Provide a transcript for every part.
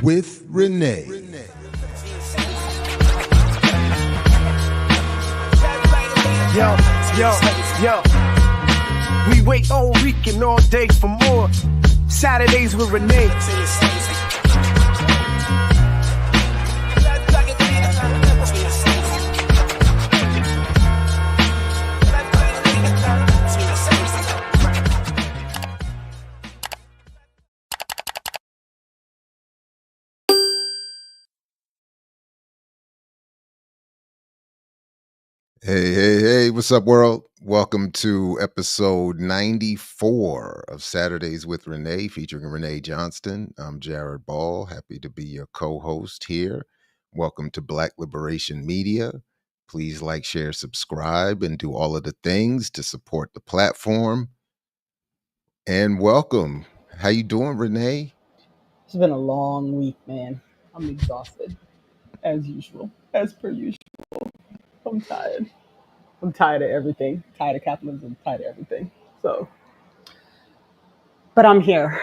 with Renee. Yo. We wait all week and all day for more. Saturdays with Renee. Hey, what's up, world? Welcome to episode 94 of Saturdays with Renee, featuring Renee Johnston. I'm Jared Ball, happy to be your co-host here. Welcome to Black Liberation Media. Please like, share, subscribe, and do all of the things to support the platform. And welcome. How you doing, Renee? It's been a long week, man. I'm exhausted, as usual, as per usual. I'm tired. I'm tired of everything. Tired of capitalism. Tired of everything. So, but I'm here.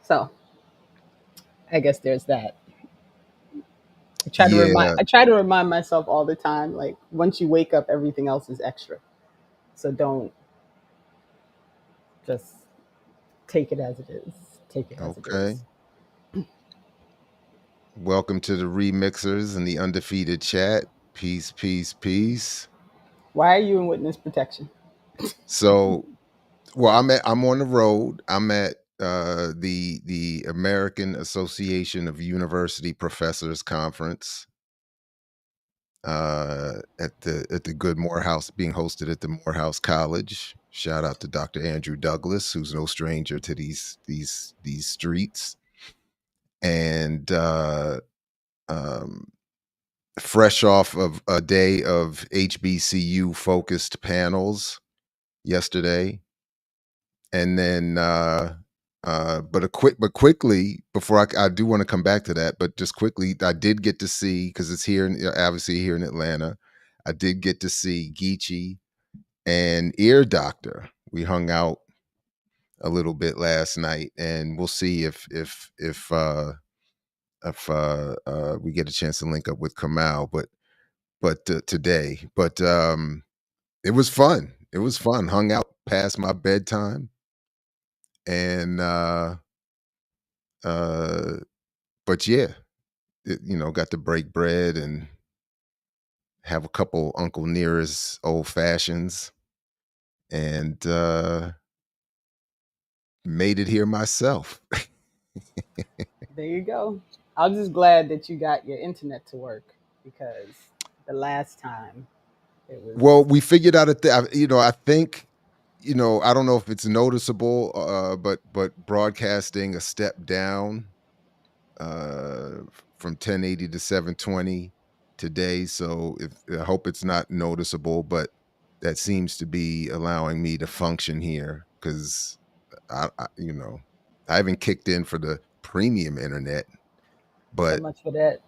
So, I guess there's that. I try to remind myself all the time. Like once you wake up, everything else is extra. So don't just take it as it is. Take it as it is. Welcome to the remixers and the undefeated chat. Peace, peace, peace. Why are you in witness protection? So, well, I'm on the road. I'm at the American Association of University Professors Conference at the good Morehouse, being hosted at the Morehouse College. Shout out to Dr. Andrew Douglas, who's no stranger to these streets. And fresh off of a day of HBCU focused panels yesterday, and then quickly before I do want to come back to that, but just quickly, I did get to see, because it's here obviously here in Atlanta, I did get to see Geechee and Ear Doctor. We hung out a little bit last night, and we'll see if we get a chance to link up with Kamal, but today. But it was fun. It was fun. Hung out past my bedtime, and but yeah, got to break bread and have a couple Uncle Nearest old fashions, and made it here myself. There you go. I'm just glad that you got your internet to work, because the last time it was... Well, we figured out I think, I don't know if it's noticeable, but broadcasting a step down from 1080 to 720 today. So I hope it's not noticeable, but that seems to be allowing me to function here, because I haven't kicked in for the premium internet, but so much for that.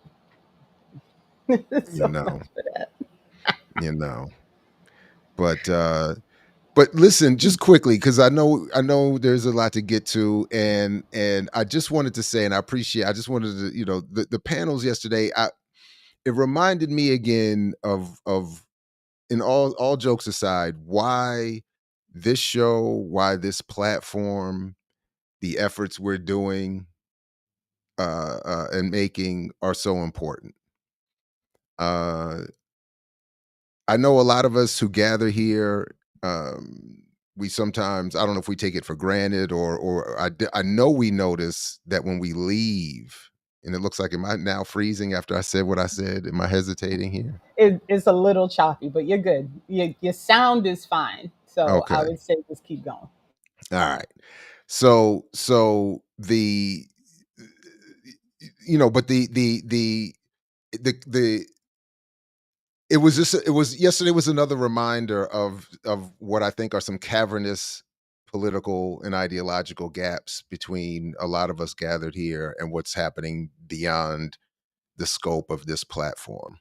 much for that. But listen, just quickly, because I know there's a lot to get to, and I just wanted to say, and I just wanted to, the panels yesterday, it reminded me again of in all jokes aside, why this show, why this platform, the efforts we're doing and making are so important. I know a lot of us who gather here, we sometimes, I don't know if we take it for granted, or I know we notice that when we leave, and it looks like, am I now freezing after I said what I said? Am I hesitating here? It's a little choppy, but you're good. Your sound is fine. So okay. I would say just keep going. All right. So the, but the yesterday was another reminder of what I think are some cavernous political and ideological gaps between a lot of us gathered here and what's happening beyond the scope of this platform.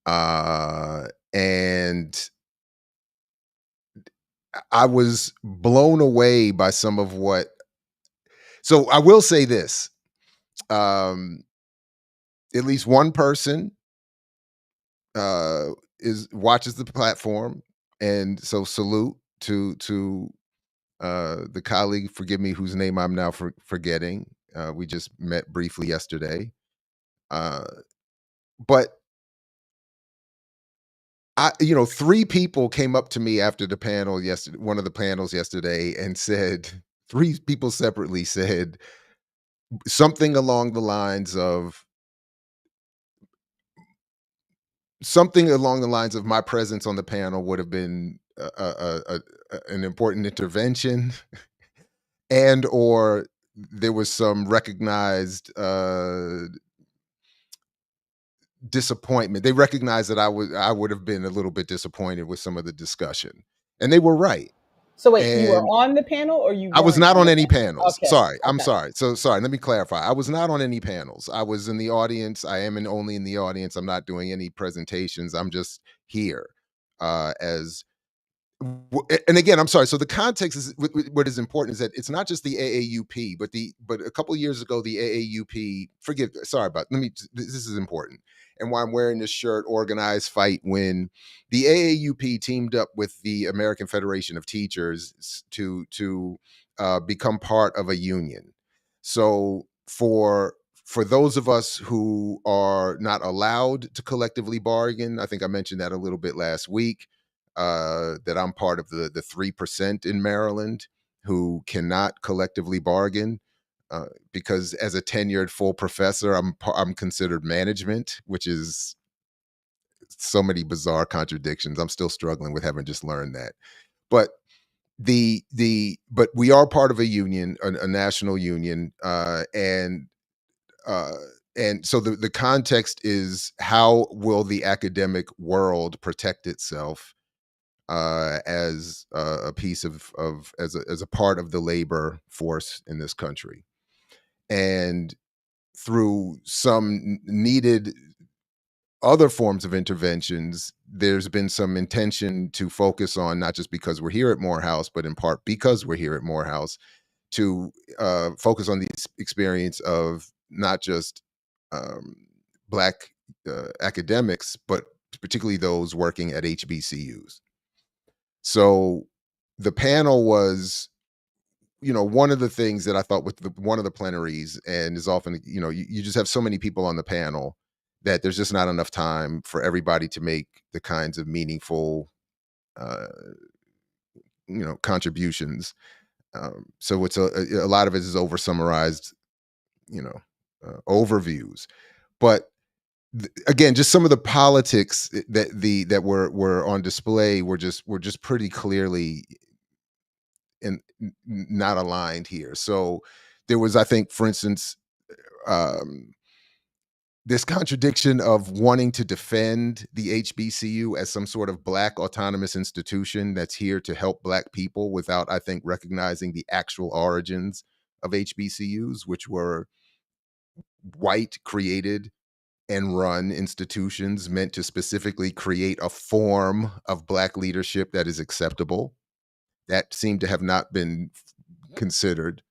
And I was blown away by some of what. So I will say this. um, at least one person is watches the platform, and so salute to the colleague. Forgive me, whose name I'm now forgetting. We just met briefly yesterday, uh, but three people came up to me after the panel yesterday, one of the panels yesterday, and said, three people separately said something along the lines of my presence on the panel would have been an important intervention, and or there was some recognized disappointment. They recognized that I would have been a little bit disappointed with some of the discussion, and they were right. So wait, you were And on the panel or you I was weren't not on on the any panel? panels. Okay. Sorry, I'm Okay. sorry. So sorry. Let me clarify. I was not on any panels. I was in the audience. I am only in the audience. I'm not doing any presentations. I'm just here as and again, I'm sorry. So the context is what is important is that it's not just the AAUP, but a couple of years ago, the AAUP. Sorry about. This is important, and why I'm wearing this shirt. Organized fight when the AAUP teamed up with the American Federation of Teachers to become part of a union. So for those of us who are not allowed to collectively bargain, I think I mentioned that a little bit last week, that I'm part of the 3% in Maryland who cannot collectively bargain, because as a tenured full professor, I'm considered management, which is so many bizarre contradictions. I'm still struggling with having just learned that. But but we are part of a union, a national union, uh, and so the context is, how will the academic world protect itself as a piece as a part of the labor force in this country, and through some needed other forms of interventions, there's been some intention to focus on, not just because we're here at Morehouse, but in part because we're here at Morehouse, to focus on the experience of not just um, Black academics, but particularly those working at HBCUs. So the panel was, one of the things that I thought with one of the plenaries, and is often, you just have so many people on the panel that there's just not enough time for everybody to make the kinds of meaningful, uh, contributions. So it's a lot of it is over summarized, you know, overviews. But again, just some of the politics that were on display were just pretty clearly and not aligned here. So there was, I think, for instance, um, this contradiction of wanting to defend the HBCU as some sort of Black autonomous institution that's here to help Black people, without, I think, recognizing the actual origins of HBCUs, which were white created and run institutions meant to specifically create a form of Black leadership that is acceptable. That seemed to have not been considered.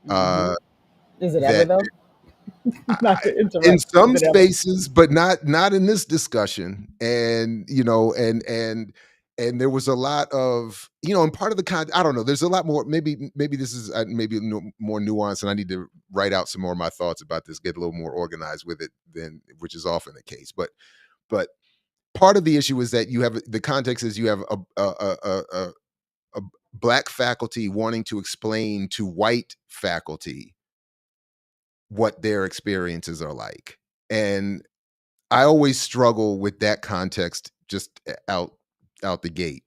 Hmm. Uh, Is it ever that though? Not to in interrupt. Is some it ever? spaces, but not in this discussion. And and there was a lot of, and part of the I don't know. There's a lot more. Maybe this is maybe more nuanced, and I need to write out some more of my thoughts about this, get a little more organized with it than which is often the case. But part of the issue is that you have the context is you have a Black faculty wanting to explain to white faculty what their experiences are like. And I always struggle with that context just out the gate.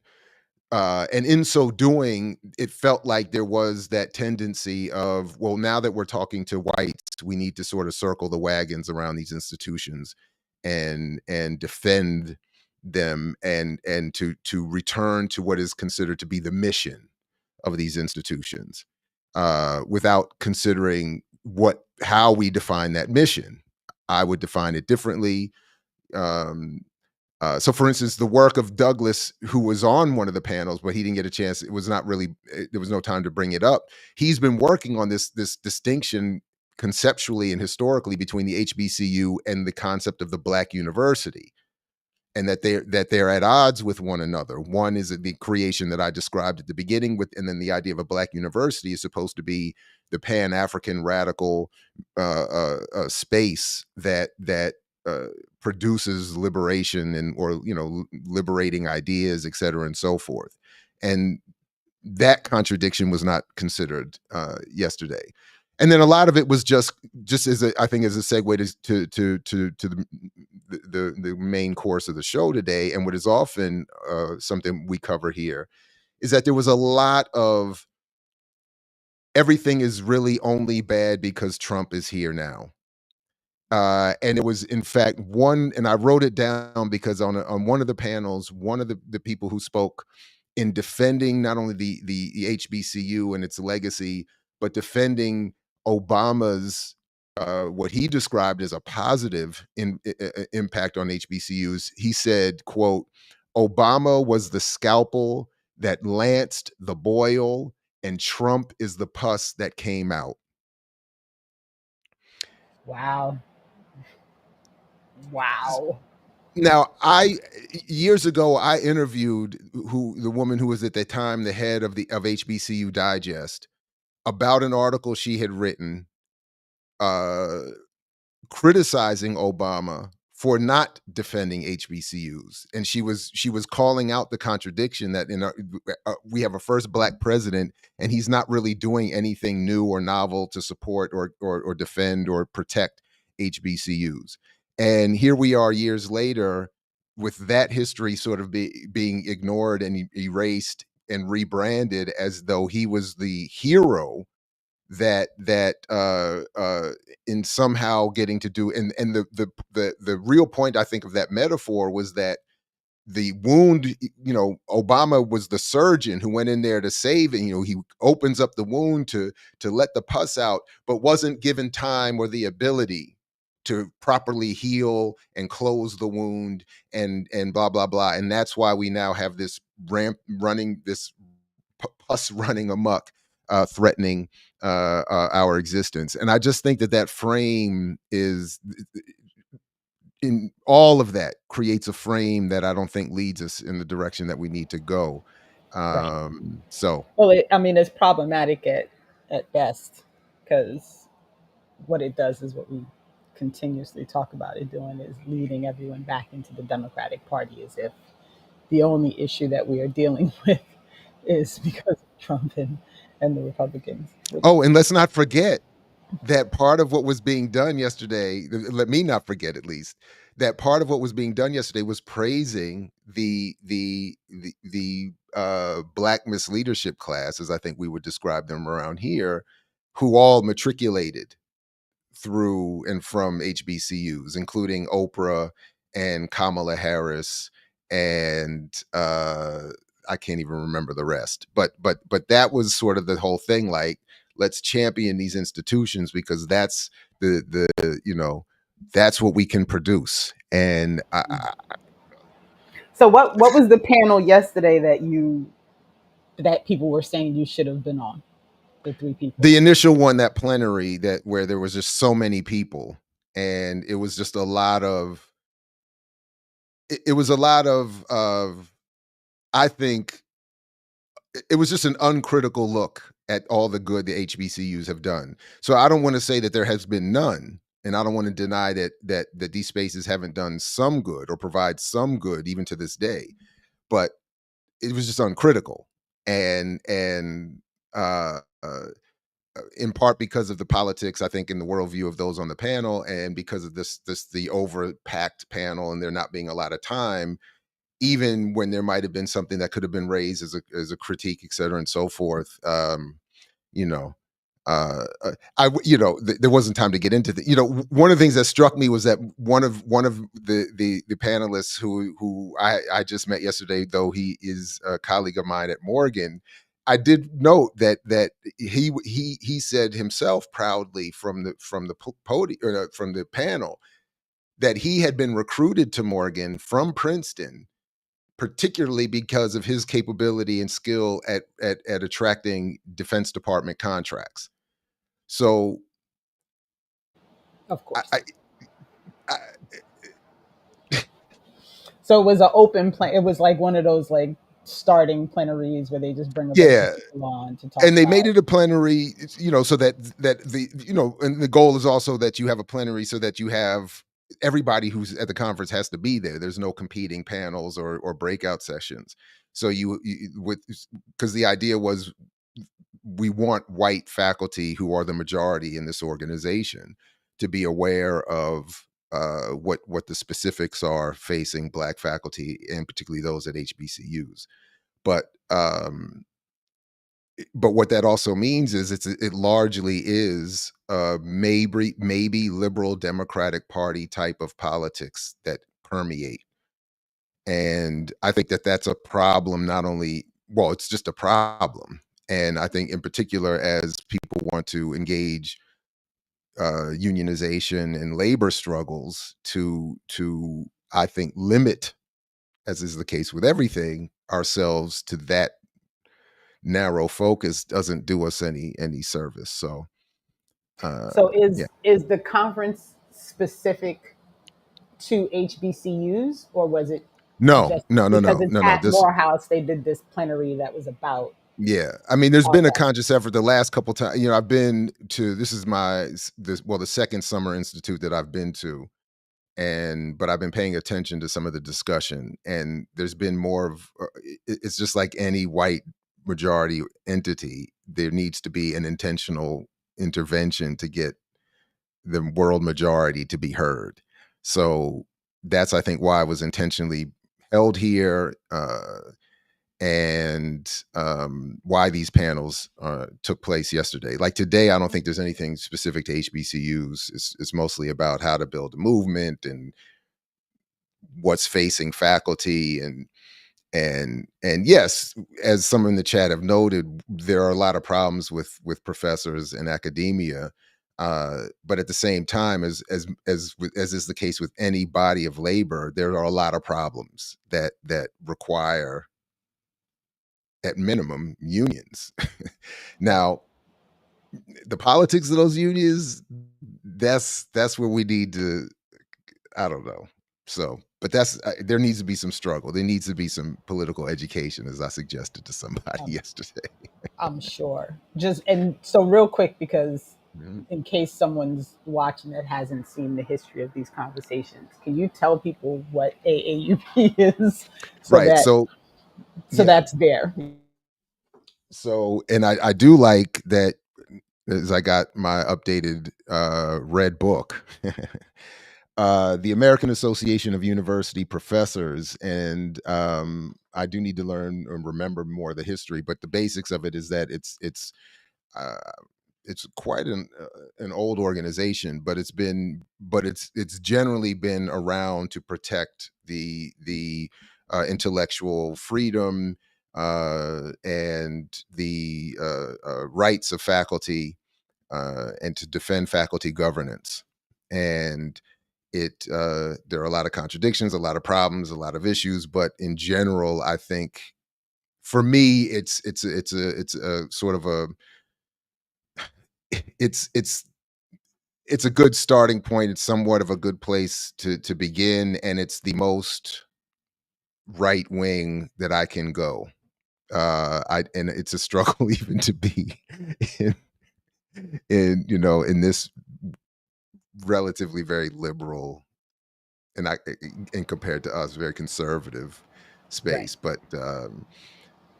And in so doing, it felt like there was that tendency of, well, now that we're talking to whites, we need to sort of circle the wagons around these institutions and defend them, and to return to what is considered to be the mission of these institutions, without considering how we define that mission. I would define it differently. Um, so, for instance, the work of Douglas, who was on one of the panels, but he didn't get a chance. It was not really. There was no time to bring it up. He's been working on this distinction conceptually and historically between the HBCU and the concept of the Black university, and that they're at odds with one another. One is the creation that I described at the beginning with, and then the idea of a Black university is supposed to be the Pan-African radical space that produces liberation and, or liberating ideas, et cetera, and so forth. And that contradiction was not considered yesterday. And then a lot of it was just as I think as a segue to the main course of the show today, and what is often something we cover here, is that there was a lot of everything is really only bad because Trump is here now. And it was, in fact, one, and I wrote it down because on one of the panels, one of the people who spoke in defending not only the HBCU and its legacy, but defending Obama's what he described as a positive impact on HBCUs. He said, quote, "Obama was the scalpel that lanced the boil, and Trump is the pus that came out." Wow. Wow. Now, years ago, I interviewed the woman who was at the time the head of HBCU Digest about an article she had written criticizing Obama for not defending HBCUs, and she was calling out the contradiction that we have a first Black president, and he's not really doing anything new or novel to support or defend or protect HBCUs. And here we are years later with that history sort of being ignored and erased and rebranded as though he was the hero that in somehow getting to do, and the real point I think of that metaphor was that the wound, Obama was the surgeon who went in there to save it. He opens up the wound to let the pus out, but wasn't given time or the ability to properly heal and close the wound and blah blah blah. And that's why we now have this pus running amok, threatening our existence. And I just think that frame is, in all of that, creates a frame that I don't think leads us in the direction that we need to go. Right. So, Well, it's problematic at best, because what it does is what we continuously talk about it doing, is leading everyone back into the Democratic Party, as if the only issue that we are dealing with is because of Trump and the Republicans. Which, and let's not forget that part of what was being done yesterday, let me not forget at least, that part of what was being done yesterday was praising the Black misleadership class, as I think we would describe them around here, who all matriculated through and from HBCUs, including Oprah and Kamala Harris, and I can't even remember the rest. But that was sort of the whole thing. Like, let's champion these institutions because that's that's what we can produce. And so what was the panel yesterday that people were saying you should have been on? The three people. The initial one, that plenary, where there was just so many people, and it was just a lot of. It was a lot of. I think it was just an uncritical look at all the good the HBCUs have done. So I don't want to say that there has been none, and I don't want to deny that these spaces haven't done some good or provide some good even to this day. But it was just uncritical, and in part because of the politics, I think, in the worldview of those on the panel, and because of the overpacked panel, and there not being a lot of time, even when there might have been something that could have been raised as a critique, et cetera, and so forth. There wasn't time to get into one of the things that struck me was that one of the panelists who I just met yesterday, though he is a colleague of mine at Morgan, I did note that he said himself proudly from the podium, from the panel, that he had been recruited to Morgan from Princeton, particularly because of his capability and skill at attracting Defense Department contracts. So Of I, course. I, I So it was an open plan. It was like one of those like starting plenaries where they just bring a bunch of yeah, people on to talk and they made about. it a plenary, so that the and the goal is also that you have a plenary so that you have everybody who's at the conference has to be there. There's no competing panels or breakout sessions. So you with because the idea was we want white faculty who are the majority in this organization to be aware of what the specifics are facing black faculty and particularly those at HBCUs. But what that also means is it largely is maybe liberal Democratic Party type of politics that permeate, and I think that that's a problem. Not only well, it's just a problem, and I think in particular as people want to engage unionization and labor struggles to I think limit, as is the case with everything, ourselves to that narrow focus doesn't do us any service. So So yeah, is the conference specific to HBCUs, or was it no, just no, no, because no, it's no, no. at This Morehouse they did this plenary that was about yeah, I mean, there's all been a that? conscious effort the last couple times. I've been to this is my this well the second summer institute that I've been to, and but I've been paying attention to some of the discussion, and there's been more of it's just like any white majority entity. There needs to be an intentional intervention to get the world majority to be heard. So that's I think why I was intentionally held here, and why these panels took place yesterday. Like today, I don't think there's anything specific to HBCUs. It's mostly about how to build a movement and what's facing faculty and yes, as some in the chat have noted, there are a lot of problems with professors and academia. But at the same time, as is the case with any body of labor, there are a lot of problems that require, at minimum, unions. Right. Now, the politics of those unions, that's where we need to. I don't know. So, but there needs to be some struggle. There needs to be some political education, as I suggested to somebody Um, yesterday. I'm sure. Just and so real quick because Mhm. in case someone's watching that hasn't seen the history of these conversations, can you tell people what AAUP is so Right. that So, yeah. that's there? So, and I do like that as I got my updated red book, the American Association of University Professors, and I do need to learn and remember more of the history. But the basics of it is that uh, it's quite an old organization, but it's generally been around to protect the intellectual freedom and the rights of faculty and to defend faculty governance. And there are a lot of contradictions, a lot of problems, a lot of issues, but in general, I think for me, it's a sort of a it's it's a good starting point. It's somewhat of a good place to begin, and it's the most right wing that I can go. I and it's a struggle even to be in in this relatively very liberal and and compared to us very conservative Right. space.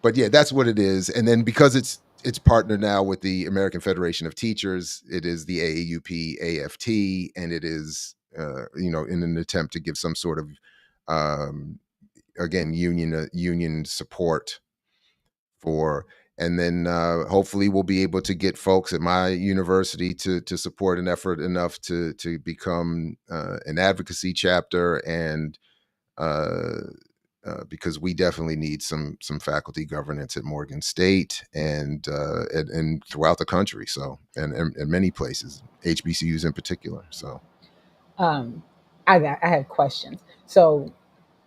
But yeah, that's what it is. And then because it's partnered now with the American Federation of Teachers, it is the AAUP AFT, and it is in an attempt to give some sort of um, again union support for. And then hopefully we'll be able to get folks at my university to support an effort enough to become an advocacy chapter and uh, because we definitely need some faculty governance at Morgan State and throughout the country. So and many places, HBCUs in particular. So Um, I have questions. So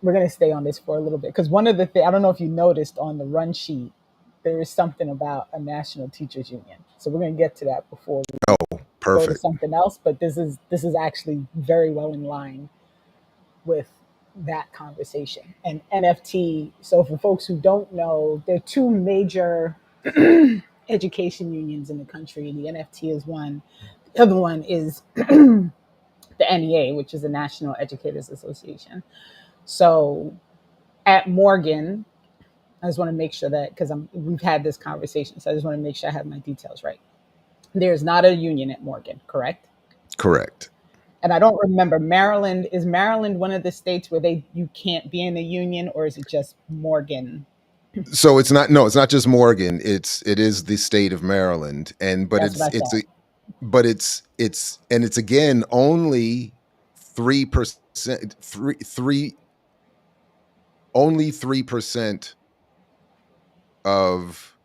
we're gonna stay on this for a little bit because one of the things I don't know if you noticed on the run sheet, there is something about a national teachers union. So we're gonna get to that before. oh, go to Perfect. something else, but this is actually very well in line with that conversation. And NFT, so for folks who don't know, there are two major education unions in the country. The NFT is one. The other one is the NEA, which is the National Educators Association. So at Morgan, I just want to make sure that because we've had this conversation, so I just want to make sure I have my details right. There's not a union at Morgan, correct? Correct. And I don't remember Maryland. Is Maryland one of the states where you can't be in a union, or is it just Morgan? So it's not, no, it's not just Morgan. It is the state of Maryland. And but That's what I it's thought. a but it's again only 3%, only 3% of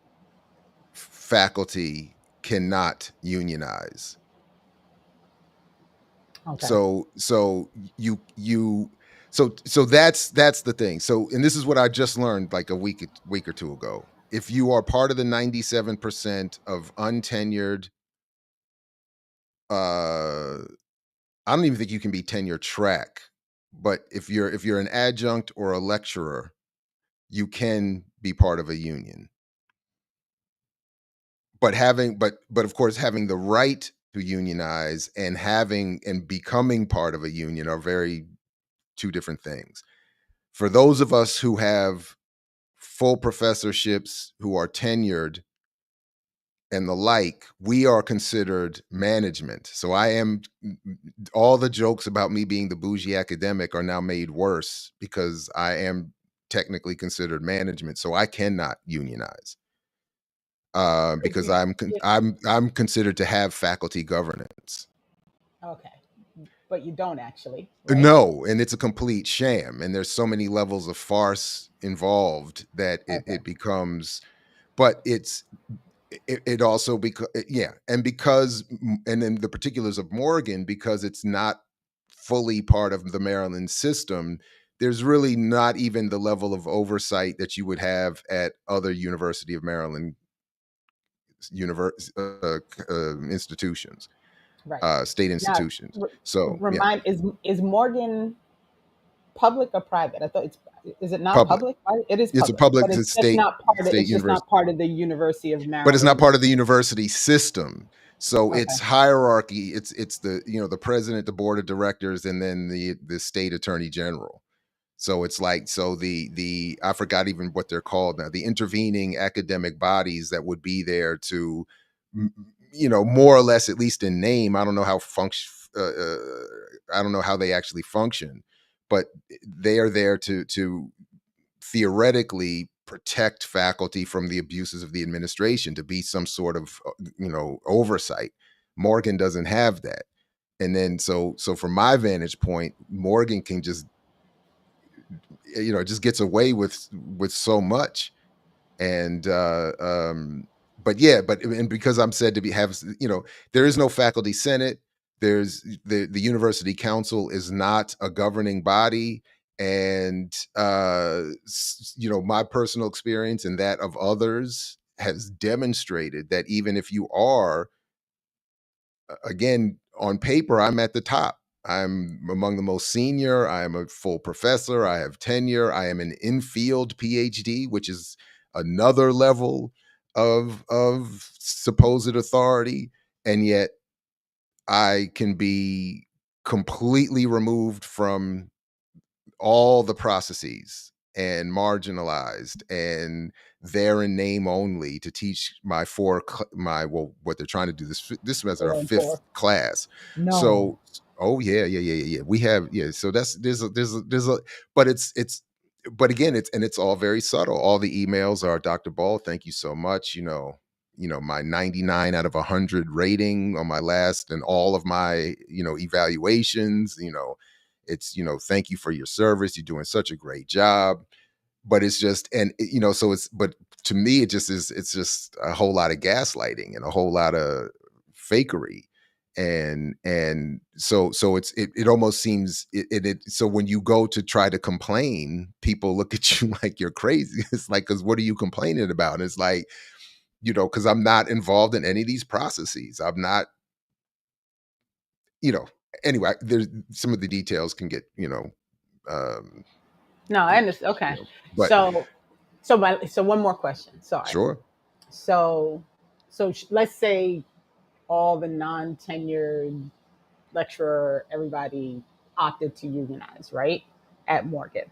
faculty cannot unionize. Okay. So you so that's the thing. So, and this is what I just learned like a week or two ago. If you are part of the 97% of untenured, uh I don't even think you can be tenure track, but if you're an adjunct or a lecturer, you can be part of a union. But of course having the right to unionize and having and becoming part of a union are very two different things. For those of us who have full professorships, who are tenured and the like, we are considered management. So I am, all the jokes about me being the bougie academic are now made worse because I am technically considered management. So I cannot unionize Could because you? I'm considered to have faculty governance. Okay, but you don't actually, right? No, and it's a complete sham. And there's so many levels of farce involved that Okay. it becomes, but it also because yeah, and because and then the particulars of Morgan, because it's not fully part of the Maryland system, there's really not even the level of oversight that you would have at other University of Maryland institutions, Right. state Now, institutions. So yeah, remind is Morgan public or private? I thought it's is it not public. public? Right? It is It's a public, public, but it's a it's just not part of state it's just university, not part of the University of but it's not Maryland. part of the university system. So Okay. it's hierarchy. It's the, the president, the board of directors, and then the state attorney general. So it's like, so the I forgot even what they're called now, the intervening academic bodies that would be there to, more or less, at least in name. I don't know how I don't know how they actually function, but they are there to theoretically protect faculty from the abuses of the administration, to be some sort of oversight. Morgan doesn't have that. And then so from my vantage point, Morgan can just, it just gets away with so much. And but yeah, but and because I'm said to be have, there is no faculty senate. There's the university council is not a governing body. And my personal experience and that of others has demonstrated that even if you are, again, on paper, I'm at the top. I'm among the most senior. I am a full professor. I have tenure. I am an in-field PhD, which is another level of supposed authority. And yet I can be completely removed from all the processes and marginalized and there in name only to teach my what they're trying to do this semester, our 5th 4 and 4. class. No. So oh yeah, we have, yeah, so that's there's a but but again, it's all very subtle. All the emails are, Dr. Ball, thank you so much, my 99 out of 100 rating on my last and all of my evaluations. It's, thank you for your service, you're doing such a great job. But it's just, and so it's, but to me, it's just a whole lot of gaslighting and a whole lot of fakery. And so it almost seems so when you go to try to complain, people look at you like you're crazy. It's like, because what are you complaining about? And it's like, because I'm not involved in any of these processes. I'm not, you know, anyway, there's some of the details can get, um, No, I understand. Okay. but So, so one more question. Sorry. sure. So, let's say all the non-tenured lecturer, everybody opted to unionize, right? At Morgan.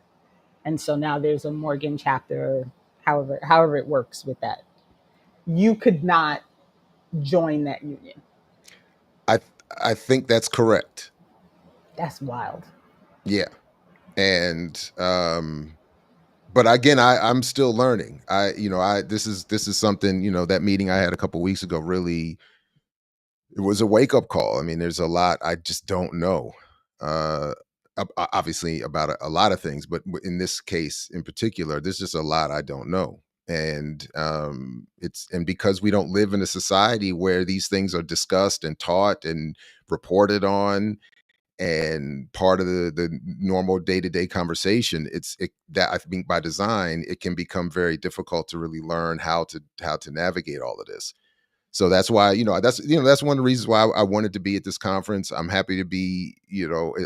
And so now there's a Morgan chapter, however it works with that. You could not join that union. I I think that's correct. That's wild. Yeah. And but again, I'm still learning. This is something, that meeting I had a couple weeks ago really, it was a wake up call. I mean, there's a lot I just don't know. Uh Obviously about a lot of things, but in this case in particular, there's just a lot I don't know. And because we don't live in a society where these things are discussed and taught and reported on and part of the normal day-to-day conversation, that I think by design it can become very difficult to really learn how to navigate all of this. So that's why, that's one of the reasons why I wanted to be at this conference. I'm happy to be,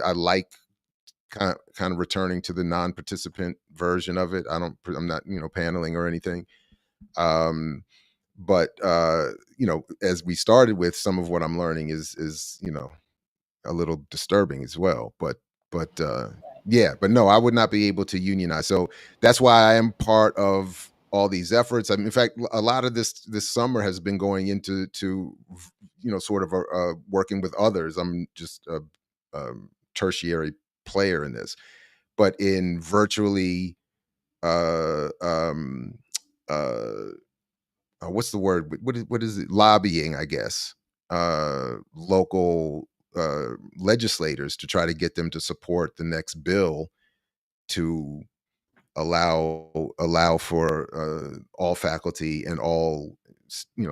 I like kind of returning to the non-participant version of it. I'm not, paneling or anything. um but as we started with, some of what I'm learning is a little disturbing as well. But yeah, but no, I would not be able to unionize. So that's why I am part of all these efforts. I mean, in fact, a lot of this summer has been going into sort of working with others. I'm just a tertiary player in this, but in virtually uh um uh what's the word? What is it? Lobbying, I guess. Local legislators to try to get them to support the next bill to allow for all faculty and all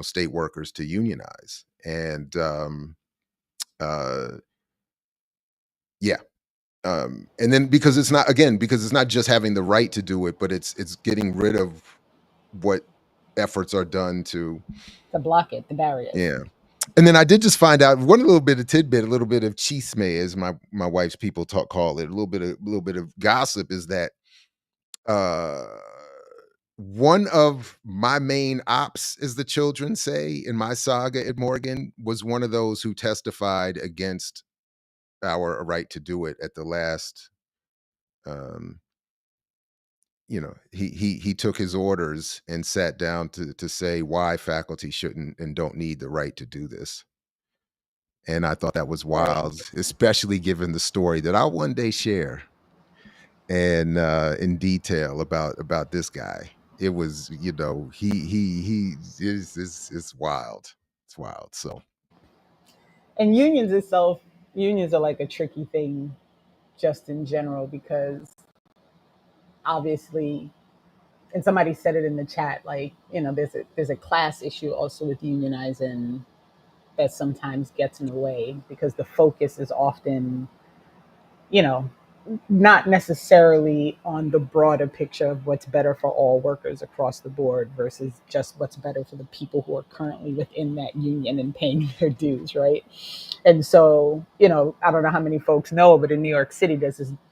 state workers to unionize. And uh, yeah, and then because it's not just having the right to do it, but it's getting rid of what efforts are done to. To block it, the barriers. Yeah. And then I did just find out one little bit of tidbit, a little bit of chisme, as my wife's people call it, a little bit of gossip, is that uh one of my main ops, as the children say, in my saga at Morgan, was one of those who testified against our right to do it at the last. um he took his orders and sat down to say why faculty shouldn't and don't need the right to do this. And I thought that was Right. wild, especially given the story that I'll one day share and in detail about this guy. It was, he is wild. It's wild. So And unions are like a tricky thing just in general because obviously, and somebody said it in the chat, like, there's a class issue also with unionizing that sometimes gets in the way because the focus is often, you know, not necessarily on the broader picture of what's better for all workers across the board versus just what's better for the people who are currently within that union and paying their dues, right? And so, I don't know how many folks know, but in New York City,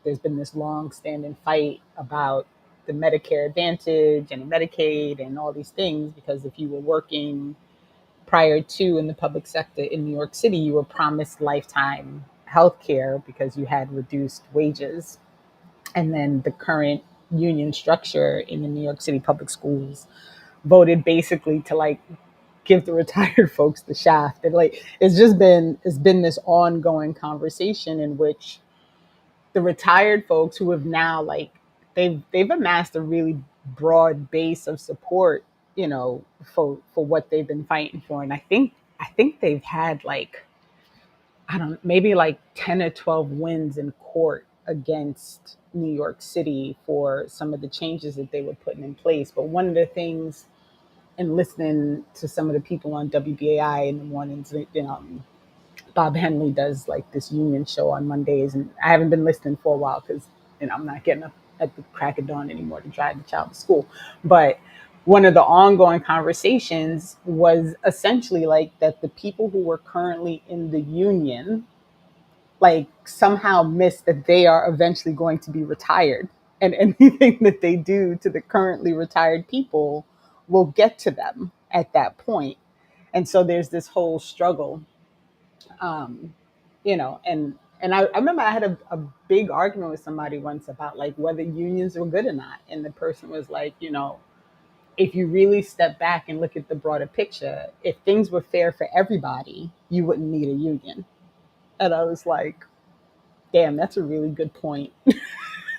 there's been this long-standing fight about the Medicare Advantage and Medicaid and all these things because if you were working prior to in the public sector in New York City, you were promised lifetime health care because you had reduced wages. And then the current union structure in the New York City public schools voted basically to like give the retired folks the shaft. And like it's been this ongoing conversation in which the retired folks who have now like they've amassed a really broad base of support, for what they've been fighting for. And I think they've had like I don't maybe like 10 or 12 wins in court against New York City for some of the changes that they were putting in place. But one of the things and listening to some of the people on WBAI in the mornings, Bob Henley does like this union show on Mondays, and I haven't been listening for a while because I'm not getting up at the crack of dawn anymore to drive the child to school. But one of the ongoing conversations was essentially like that the people who were currently in the union like somehow miss that they are eventually going to be retired, and anything that they do to the currently retired people will get to them at that point. And so there's this whole struggle, um, and I remember I had a big argument with somebody once about like whether unions were good or not, and the person was like, if you really step back and look at the broader picture, if things were fair for everybody, you wouldn't need a union. And I was like, damn, that's a really good point.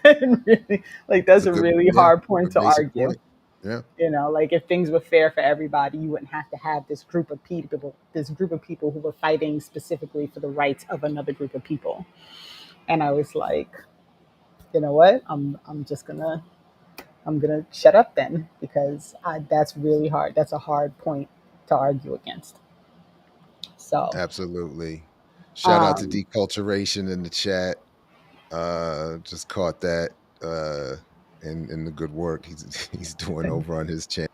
And really, like, It's that's a a good, really yeah, hard it's point a to basic argue. point. Yeah, Like if things were fair for everybody, you wouldn't have to have this group of people who were fighting specifically for the rights of another group of people. And I was like, you know what? I'm gonna shut up then, because that's really hard. That's a hard point to argue against. So, absolutely. Shout out to um, Deculturation in the chat. Just caught that uh in the good work he's doing over on his channel.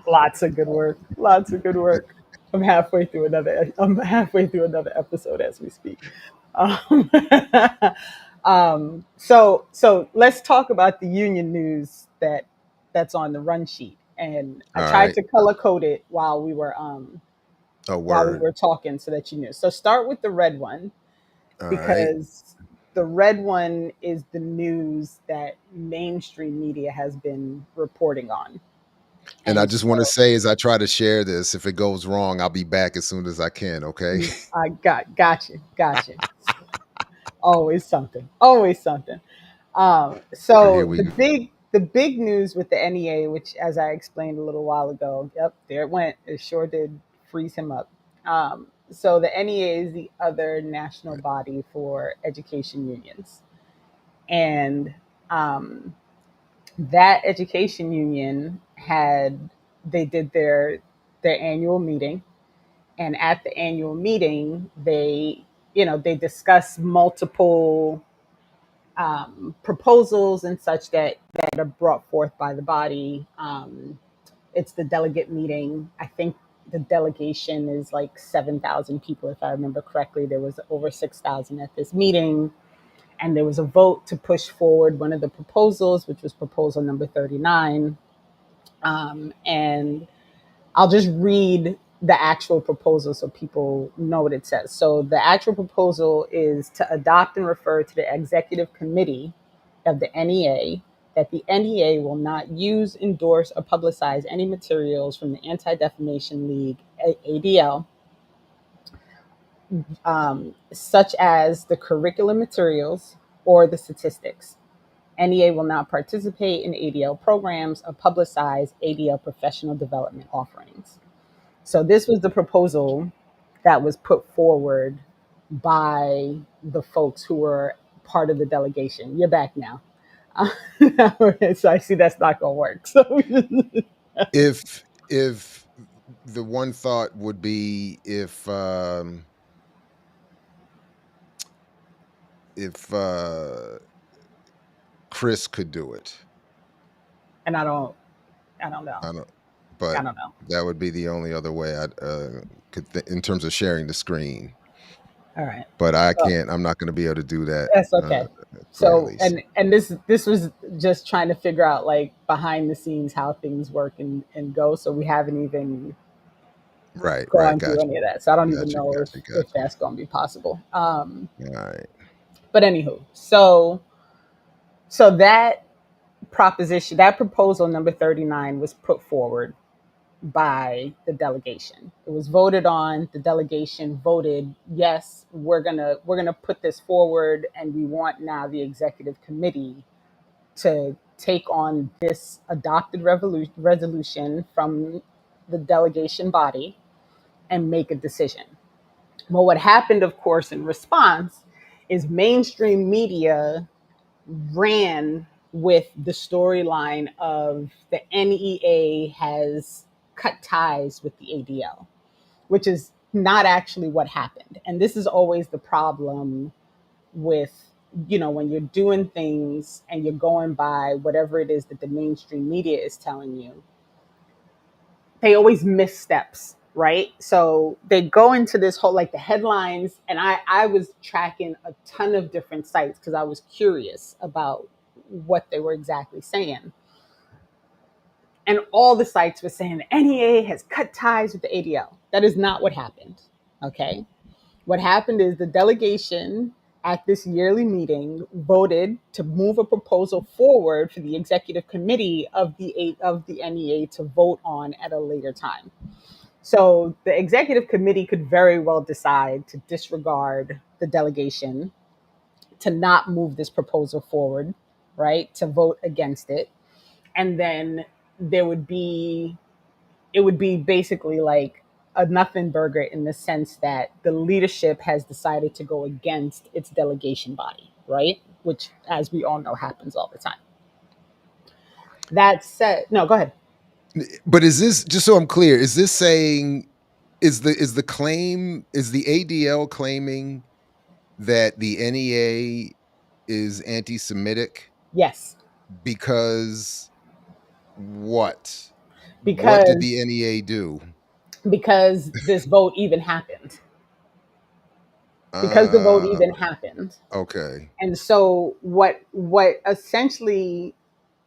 lots of good work. Lots of good work. I'm halfway through another episode as we speak. Um, so let's talk about the union news that's on the run sheet. And I All tried right. to color code it A while we word. were talking so that you knew. So start with the red one, All right. because the red one is the news that mainstream media has been reporting on. And I And just want to so say, as I try to share this, if it goes wrong, I'll be back as soon as I can. Okay. I got you. Always something. Always something. Here So we the go. big news with the NEA, which, as I explained a little while ago, yep, there it went. It sure did freeze him up. So the NEA is the other national body for education unions, and um, that education union they did their annual meeting, and at the annual meeting they discuss multiple proposals and such that are brought forth by the body. It's the delegate meeting. I think the delegation is like 7,000 people, if I remember correctly. There was over 6,000 at this meeting, and there was a vote to push forward one of the proposals, which was proposal number 39. And I'll just read the actual proposal so people know what it says. So the actual proposal is to adopt and refer to the executive committee of the NEA that the NEA will not use, endorse, or publicize any materials from the Anti-Defamation League, ADL, such as the curriculum materials or the statistics. NEA will not participate in ADL programs or publicize ADL professional development offerings. So this was the proposal that was put forward by the folks who were part of the delegation. You're back now. So I see that's not going to work. So If the one thought would be if Chris could do it. and I don't know. I don't, I but don't know. that would be the only other way I in terms of sharing the screen. All right. But I So can't. I'm not going to be able to do that that's okay. for So Annalise. and this was just trying to figure out like behind the scenes how things work and go. So we haven't even Right. Right. gone through Gotcha. any of that. So I don't even Gotcha. know if Gotcha. if Gotcha. that's going to be possible. All right. But anywho, so that proposal number 39 was put forward by the delegation. It was voted on. The delegation voted yes, we're gonna put this forward, and we want now the executive committee to take on this adopted resolution from the delegation body and make a decision. Well, what happened, of course, in response is mainstream media ran with the storyline of the NEA has cut ties with the ADL, which is not actually what happened. And this is always the problem with, when you're doing things and you're going by whatever it is that the mainstream media is telling you, they always miss steps. right? So they go into this whole, like, the headlines, and I was tracking a ton of different sites because I was curious about what they were exactly saying. And all the sites were saying the NEA has cut ties with the ADL. That is not what happened. Okay. What happened is the delegation at this yearly meeting voted to move a proposal forward for the executive committee of the NEA to vote on at a later time. So the executive committee could very well decide to disregard the delegation, to not move this proposal forward, right? To vote against it. And then there would be, it would be basically like a nothing burger in the sense that the leadership has decided to go against its delegation body, right? Which, as we all know, happens all the time. That said, no, go ahead. But is this, just so I'm clear, is this saying, is the claim, is the ADL claiming that the NEA is anti-Semitic Yes, because what? What did because the NEA do? this vote even happened. Because the vote Uh, even happened. okay. And so what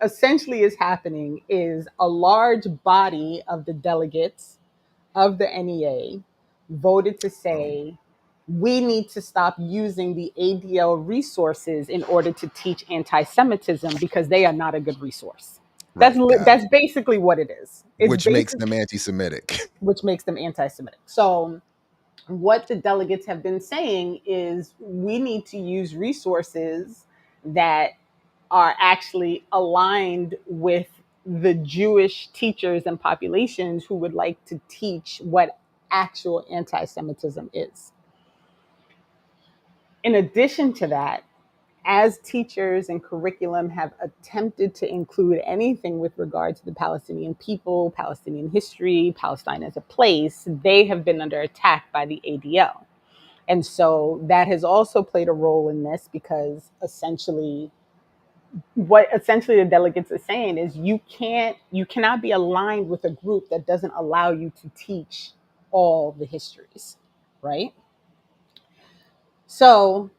essentially is happening is a large body of the delegates of the NEA voted to Oh, say we need to stop using the ADL resources in order to teach anti-Semitism because they are not a good resource. right. Got it. That's basically what it is. It's Which makes basic, them anti-Semitic. which makes them anti-Semitic. So what the delegates have been saying is we need to use resources that are actually aligned with the Jewish teachers and populations who would like to teach what actual anti Semitism is. In addition to that, as teachers and curriculum have attempted to include anything with regard to the Palestinian people, Palestinian history, Palestine as a place, they have been under attack by the ADL. And so that has also played a role in this because essentially what essentially the delegates are saying is you cannot be aligned with a group that doesn't allow you to teach all the histories, right? So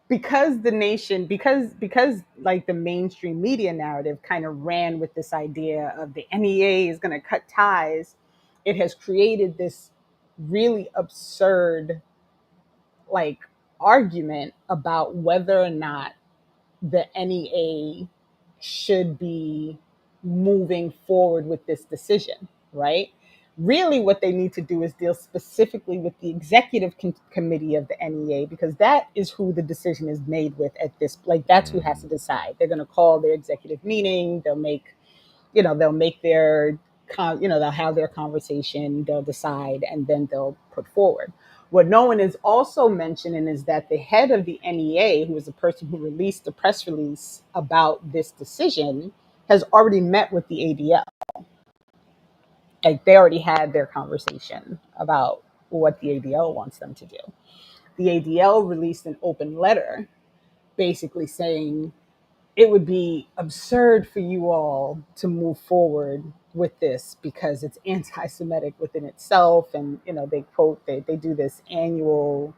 because the nation because like the mainstream media narrative kind of ran with this idea of the NEA is going to cut ties, it has created this really absurd like argument about whether or not the NEA should be moving forward with this decision, right? Really, what they need to do is deal specifically with the executive committee of the NEA because that is who the decision is made with at this. Like that's who has to Mhm. decide. They're going to call their executive meeting. They'll make, they'll make their, they'll have their conversation. They'll decide, and then they'll put forward. What no one is also mentioning is that the head of the NEA, who is the person who released the press release about this decision, has already met with the ADL. Like they already had their conversation about what the ADL wants them to do. The ADL released an open letter basically saying it would be absurd for you all to move forward with this because it's anti-Semitic within itself. And, they quote, they do this annual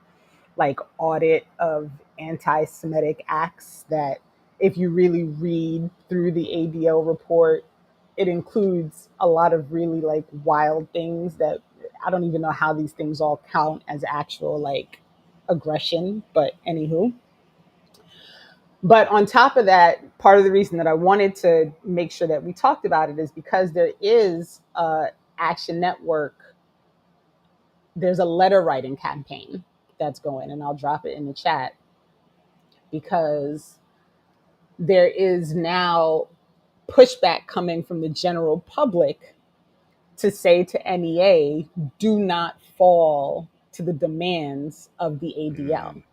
like audit of anti-Semitic acts that if you really read through the ADL report, it includes a lot of really like wild things that I don't even know how these things all count as actual like aggression, but anywho. But on top of that, part of the reason that I wanted to make sure that we talked about it is because there is a Action Network, there's a letter writing campaign that's going, and I'll drop it in the chat because there is now pushback coming from the general public to say to NEA, do not fall to the demands of the ADL, Mm.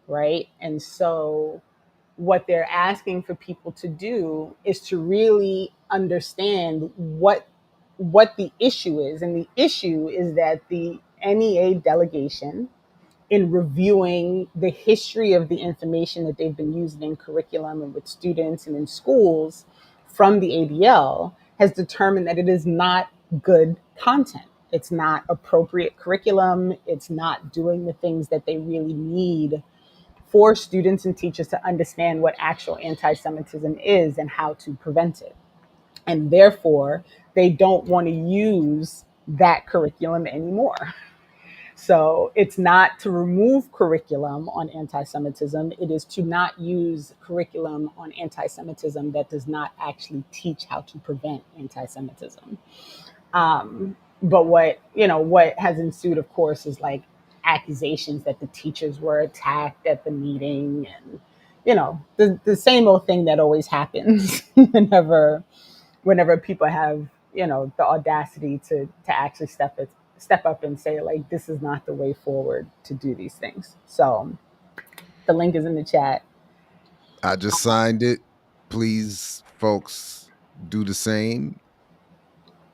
right? And so what they're asking for people to do is to really understand what the issue is. And the issue is that the NEA delegation, in reviewing the history of the information that they've been using in curriculum and with students and in schools from the ADL, has determined that it is not good content. It's not appropriate curriculum. It's not doing the things that they really need for students and teachers to understand what actual anti-Semitism is and how to prevent it. And therefore, they don't want to use that curriculum anymore. So it's not to remove curriculum on anti Semitism, it is to not use curriculum on anti Semitism that does not actually teach how to prevent anti Semitism. But what has ensued, of course, is like accusations that the teachers were attacked at the meeting, and the same old thing that always happens whenever people have the audacity to actually step up and say, like, this is not the way forward to do these things. So the link is in the chat. I just signed it. Please, folks, do the same.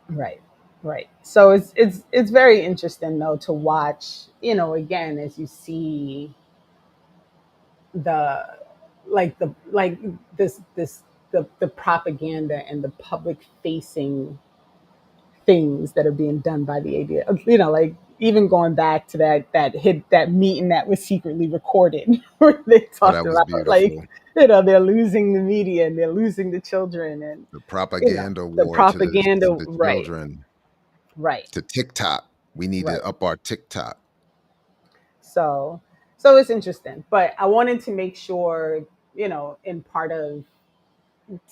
Right. Right. So it's very interesting though to watch, again, as you see the like this the propaganda and the public facing things that are being done by the ADL. Like even going back to that meeting that was secretly recorded, where they Oh, talked that was about, like, beautiful. they're losing the media and they're losing the children, and The propaganda the war to propaganda. the Right, children, right, to TikTok. We need right. to up our TikTok. So so it's interesting, but I wanted to make sure, in part of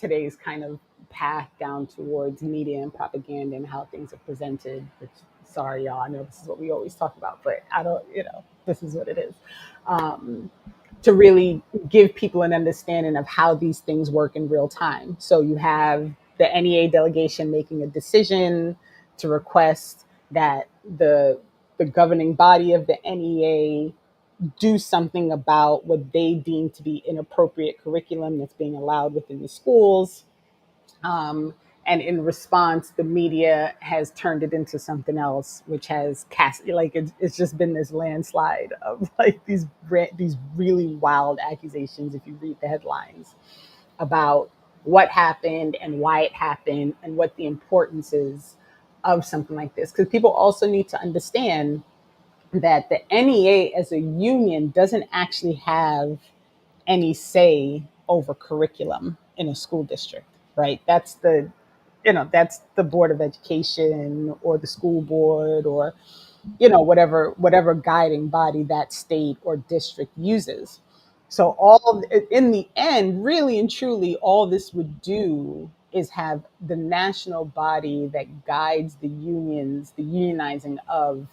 today's kind of path down towards media and propaganda and how things are presented, which, sorry y'all, I know this is what we always talk about, but I don't, this is what it is. um, to really give people an understanding of how these things work in real time. So you have the NEA delegation making a decision to request that the governing body of the NEA do something about what they deem to be inappropriate curriculum that's being allowed within the schools. Um, and in response, the media has turned it into something else, which has cast, like, it's just been this landslide of like these really wild accusations. If you read the headlines about what happened and why it happened and what the importance is of something like this, because people also need to understand that the NEA as a union doesn't actually have any say over curriculum in a school district, right? That's the board of education or the school board, or whatever guiding body that state or district uses. So in the end, really and truly, all this would do is have the national body that guides the unions, the unionizing of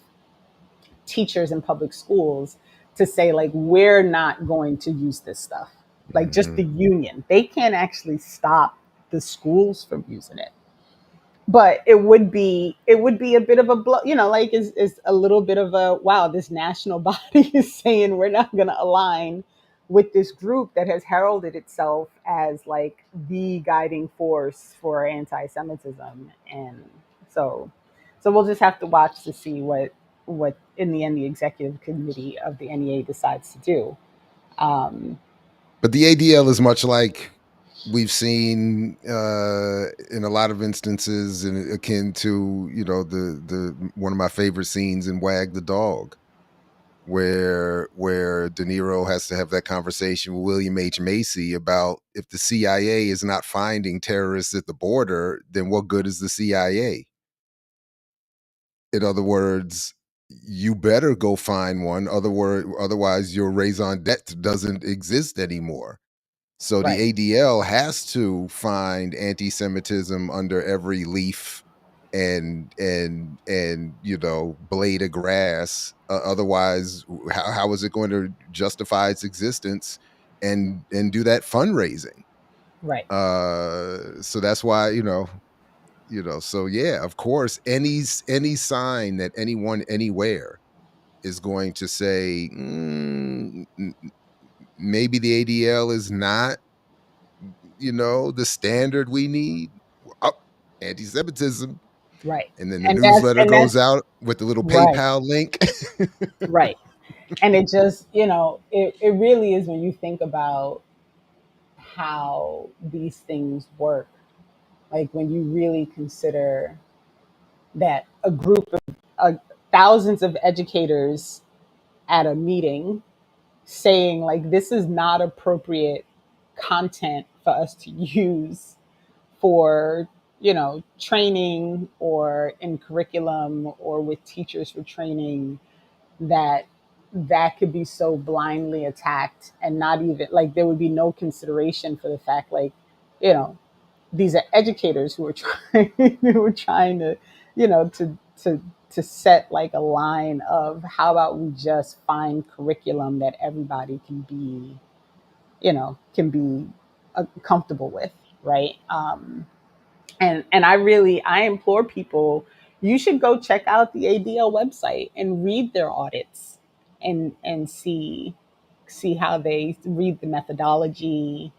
teachers in public schools, to say, like, we're not going to use this stuff. Like, just Hmm. the union, they can't actually stop the schools from using it. But it would be a bit of a blow, like, is a little bit of a, wow, this national body is saying we're not going to align with this group that has heralded itself as like the guiding force for anti-Semitism. And so we'll just have to watch to see what in the end the executive committee of the NEA decides to do. um, But the ADL is much like we've seen in a lot of instances, and akin to the one of my favorite scenes in Wag the Dog, where De Niro has to have that conversation with William H. Macy about, if the CIA is not finding terrorists at the border, then what good is the CIA? In other words, you better go find one. Otherwise, your raison d'etre doesn't exist anymore. So the right, ADL has to find anti-Semitism under every leaf and blade of grass. Otherwise, how is it going to justify its existence and do that fundraising? right, So that's why So yeah, of course, any sign that anyone anywhere is going to say, maybe the ADL is not the standard we need. Oh, anti-Semitism. right. And then the and that's newsletter and goes that's out with the little right, PayPal link. right. And it just, it really is, when you think about how these things work, like when you really consider that a group of thousands of educators at a meeting saying like this is not appropriate content for us to use for training or in curriculum or with teachers for training, that that could be so blindly attacked and not even like there would be no consideration for the fact like you know these are educators who are trying who are trying to to set like a line of how about we just find curriculum that everybody can be comfortable with, right? And I implore people, you should go check out the ADL website and read their audits and see how they read the methodology,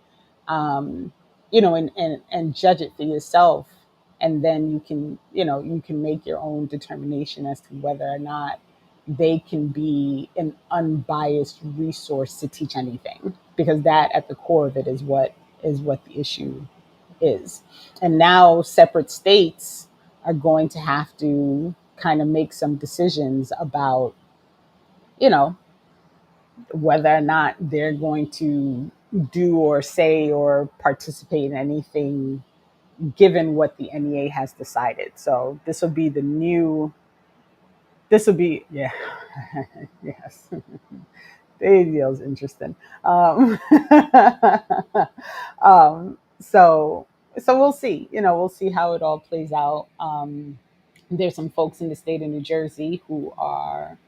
um, and judge it for yourself. And then you can make your own determination as to whether or not they can be an unbiased resource to teach anything, because that at the core of it is what the issue is. And now separate states are going to have to kind of make some decisions about, you know, whether or not they're going to do or say or participate in anything given what the NEA has decided. So this will be, yeah, yes. The ADL is interesting. So we'll see. We'll see how it all plays out. There's some folks in the state of New Jersey who are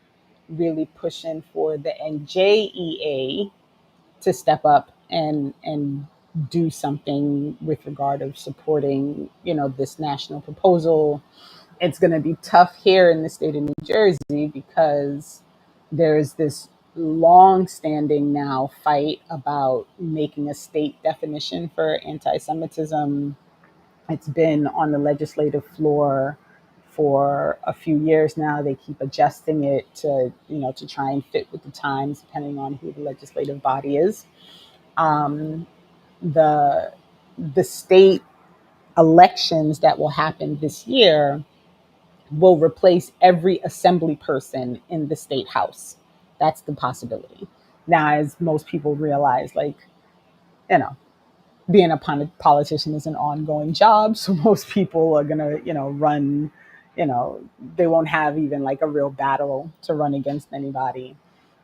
really pushing for the NJEA to step up and do something with regard of supporting this national proposal. It's going to be tough here in the state of New Jersey because there's this long-standing now fight about making a state definition for anti-Semitism. It's been on the legislative floor for a few years now. They keep adjusting it to try and fit with the times, depending on who the legislative body is. Um, the the state elections that will happen this year will replace every assembly person in the state house. That's the possibility. Now, as most people realize, like, you know, being a politician is an ongoing job. So most people are going to, run, they won't have even like a real battle to run against anybody.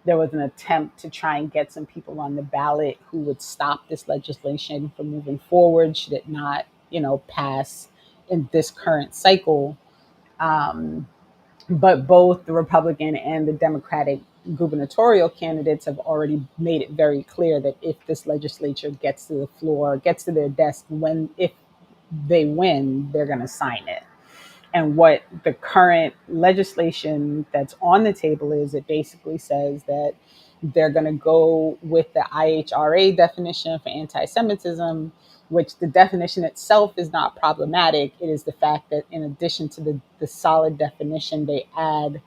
There was an attempt to try and get some people on the ballot who would stop this legislation from moving forward should it not, pass in this current cycle. Um, but both the Republican and the Democratic gubernatorial candidates have already made it very clear that if this legislature gets to the floor, gets to their desk, if they win, they're going to sign it. And what the current legislation that's on the table is, it basically says that they're going to go with the IHRA definition for anti-Semitism, which the definition itself is not problematic. It is the fact that in addition to the solid definition, they add,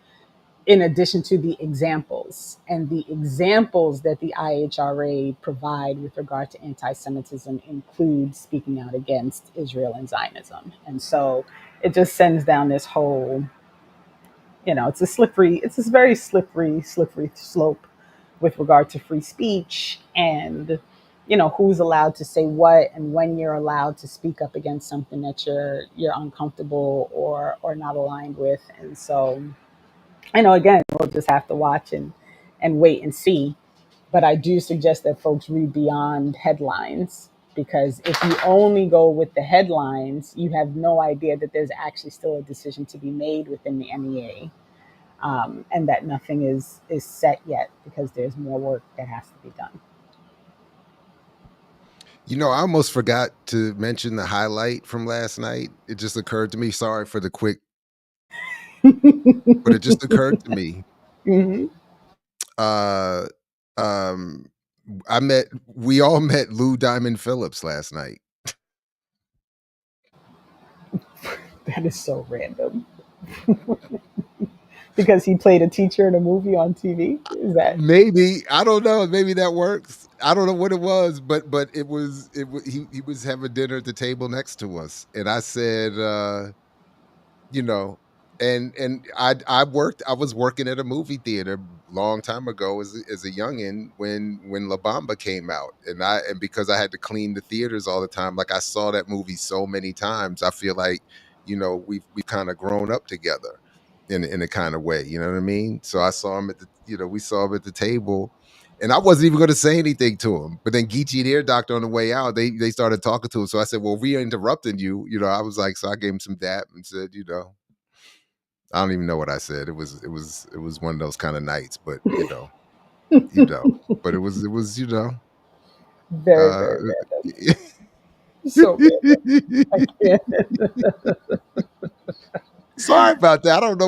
in addition to the examples, and the examples that the IHRA provide with regard to anti-Semitism include speaking out against Israel and Zionism. And so it just sends down this whole, it's this very slippery slope with regard to free speech and, who's allowed to say what and when you're allowed to speak up against something that you're uncomfortable or not aligned with. And so again, we'll just have to watch and wait and see. But I do suggest that folks read beyond headlines, because if you only go with the headlines, you have no idea that there's actually still a decision to be made within the NEA, and that nothing is set yet because there's more work that has to be done. I almost forgot to mention the highlight from last night. It just occurred to me. Sorry for the quick, but it just occurred to me. Mm-hmm. Uh, um, we all met Lou Diamond Phillips last night. That is so random. Because he played a teacher in a movie on TV? Is that Maybe, I don't know. Maybe that works. I don't know what it was, but he was having dinner at the table next to us, and I said, you know, and I was working at a movie theater long time ago as a youngin when La Bamba came out, and because I had to clean the theaters all the time, like I saw that movie so many times. I feel like, we've kind of grown up together in a kind of way, you know what I mean? So I saw him we saw him at the table, and I wasn't even going to say anything to him. But then Geechee and Ear Doctor on the way out, they started talking to him. So I said, "Well, we are interrupting you." I was like, so I gave him some dap and said, I don't even know what I said. It was one of those kind of nights, but but it was Very, uh very random. So random. I can't. sorry about that. I don't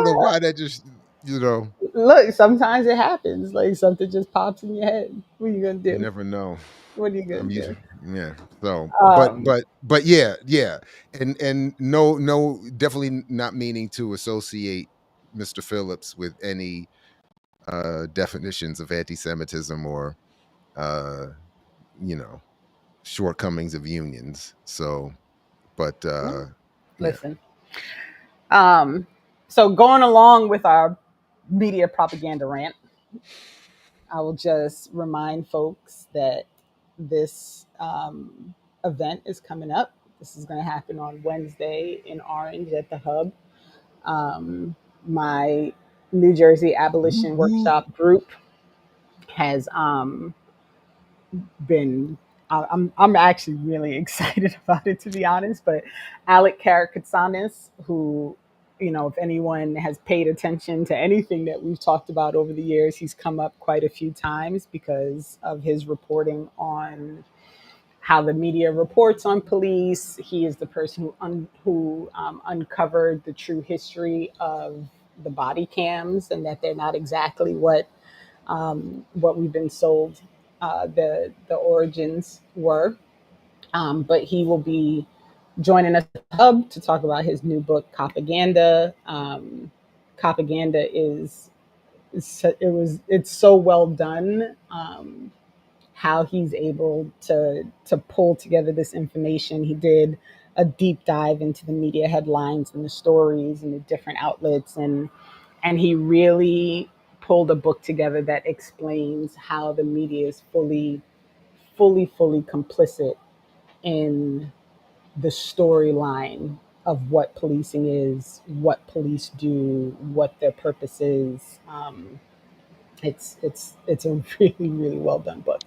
know why that just you know Look, sometimes it happens. Like something just pops in your head. What are you gonna you do? never know. What are you gonna I'm used do? Yeah. So Um, but yeah. And no, definitely not meaning to associate Mr. Phillips with any definitions of anti-Semitism or uh you know shortcomings of unions. So, but well, yeah. listen. Um, so going along with our media propaganda rant, I will just remind folks that this event is coming up. This is going to happen on Wednesday in Orange at the Hub. Um, my New Jersey Abolition Woo-hoo. Workshop group has been. I'm actually really excited about it, to be honest. But Alec Karakatsanis, who, if anyone has paid attention to anything that we've talked about over the years, he's come up quite a few times because of his reporting on how the media reports on police. He is the person who uncovered the true history of the body cams, and that they're not exactly what we've been sold the origins were. But he will be joining us at the Hub to talk about his new book, Propaganda. Propaganda it's so well done. How he's able to pull together this information. He did a deep dive into the media headlines and the stories and the different outlets, and he really pulled a book together that explains how the media is fully complicit in the storyline of what policing is, what police do, what their purpose is. It's a really well done book.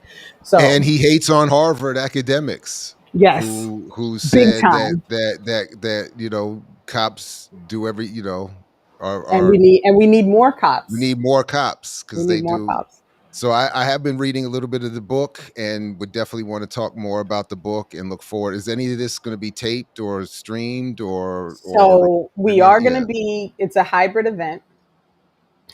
And So he hates on Harvard academics yes, who big said that time. cops do every And are we need more we cops. need more cops We because need they more do. cops. So I have been reading a little bit of the book and would definitely want to talk more about the book and look forward. Is any of this going to be taped or streamed or So we any? are going Yeah, to be. It's a hybrid event.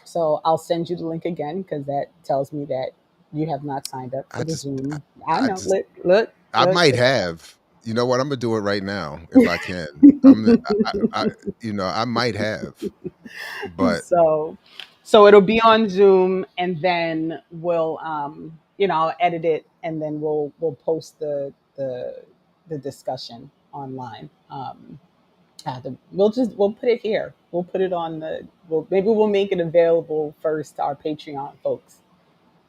So I'll send you the link again because that tells me that you have not signed up for I the just Zoom. I I know. just Look, look, I look. might have. You know what? I'm gonna do it right now if I can. I'm gonna, I I might have, but so so it'll be on Zoom, and then we'll I'll edit it, and then we'll post the discussion online. We'll put it here. We'll put it on maybe we'll make it available first to our Patreon folks,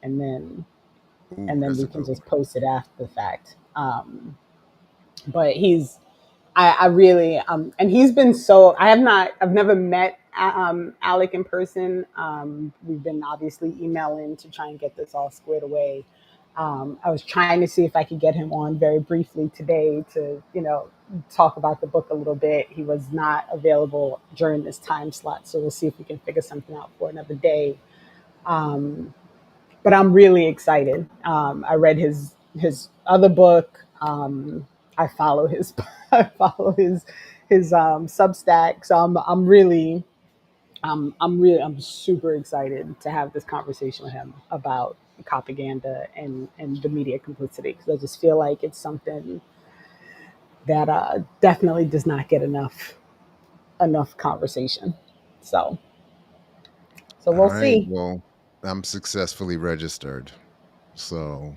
and then ooh, that's we a can good one. just post it after the fact. But I really and he's been so I've never met Alec in person. We've been obviously emailing to try and get this all squared away. I was trying to see if I could get him on very briefly today to talk about the book a little bit. He was not available during this time slot, so we'll see if we can figure something out for another day. Um, but I'm really excited. I read his other book. I follow his I follow his Substack. So I'm super excited to have this conversation with him about propaganda and the media complicity, because I just feel like it's something that definitely does not get enough conversation. So All we'll right. see. Well, I'm successfully registered, so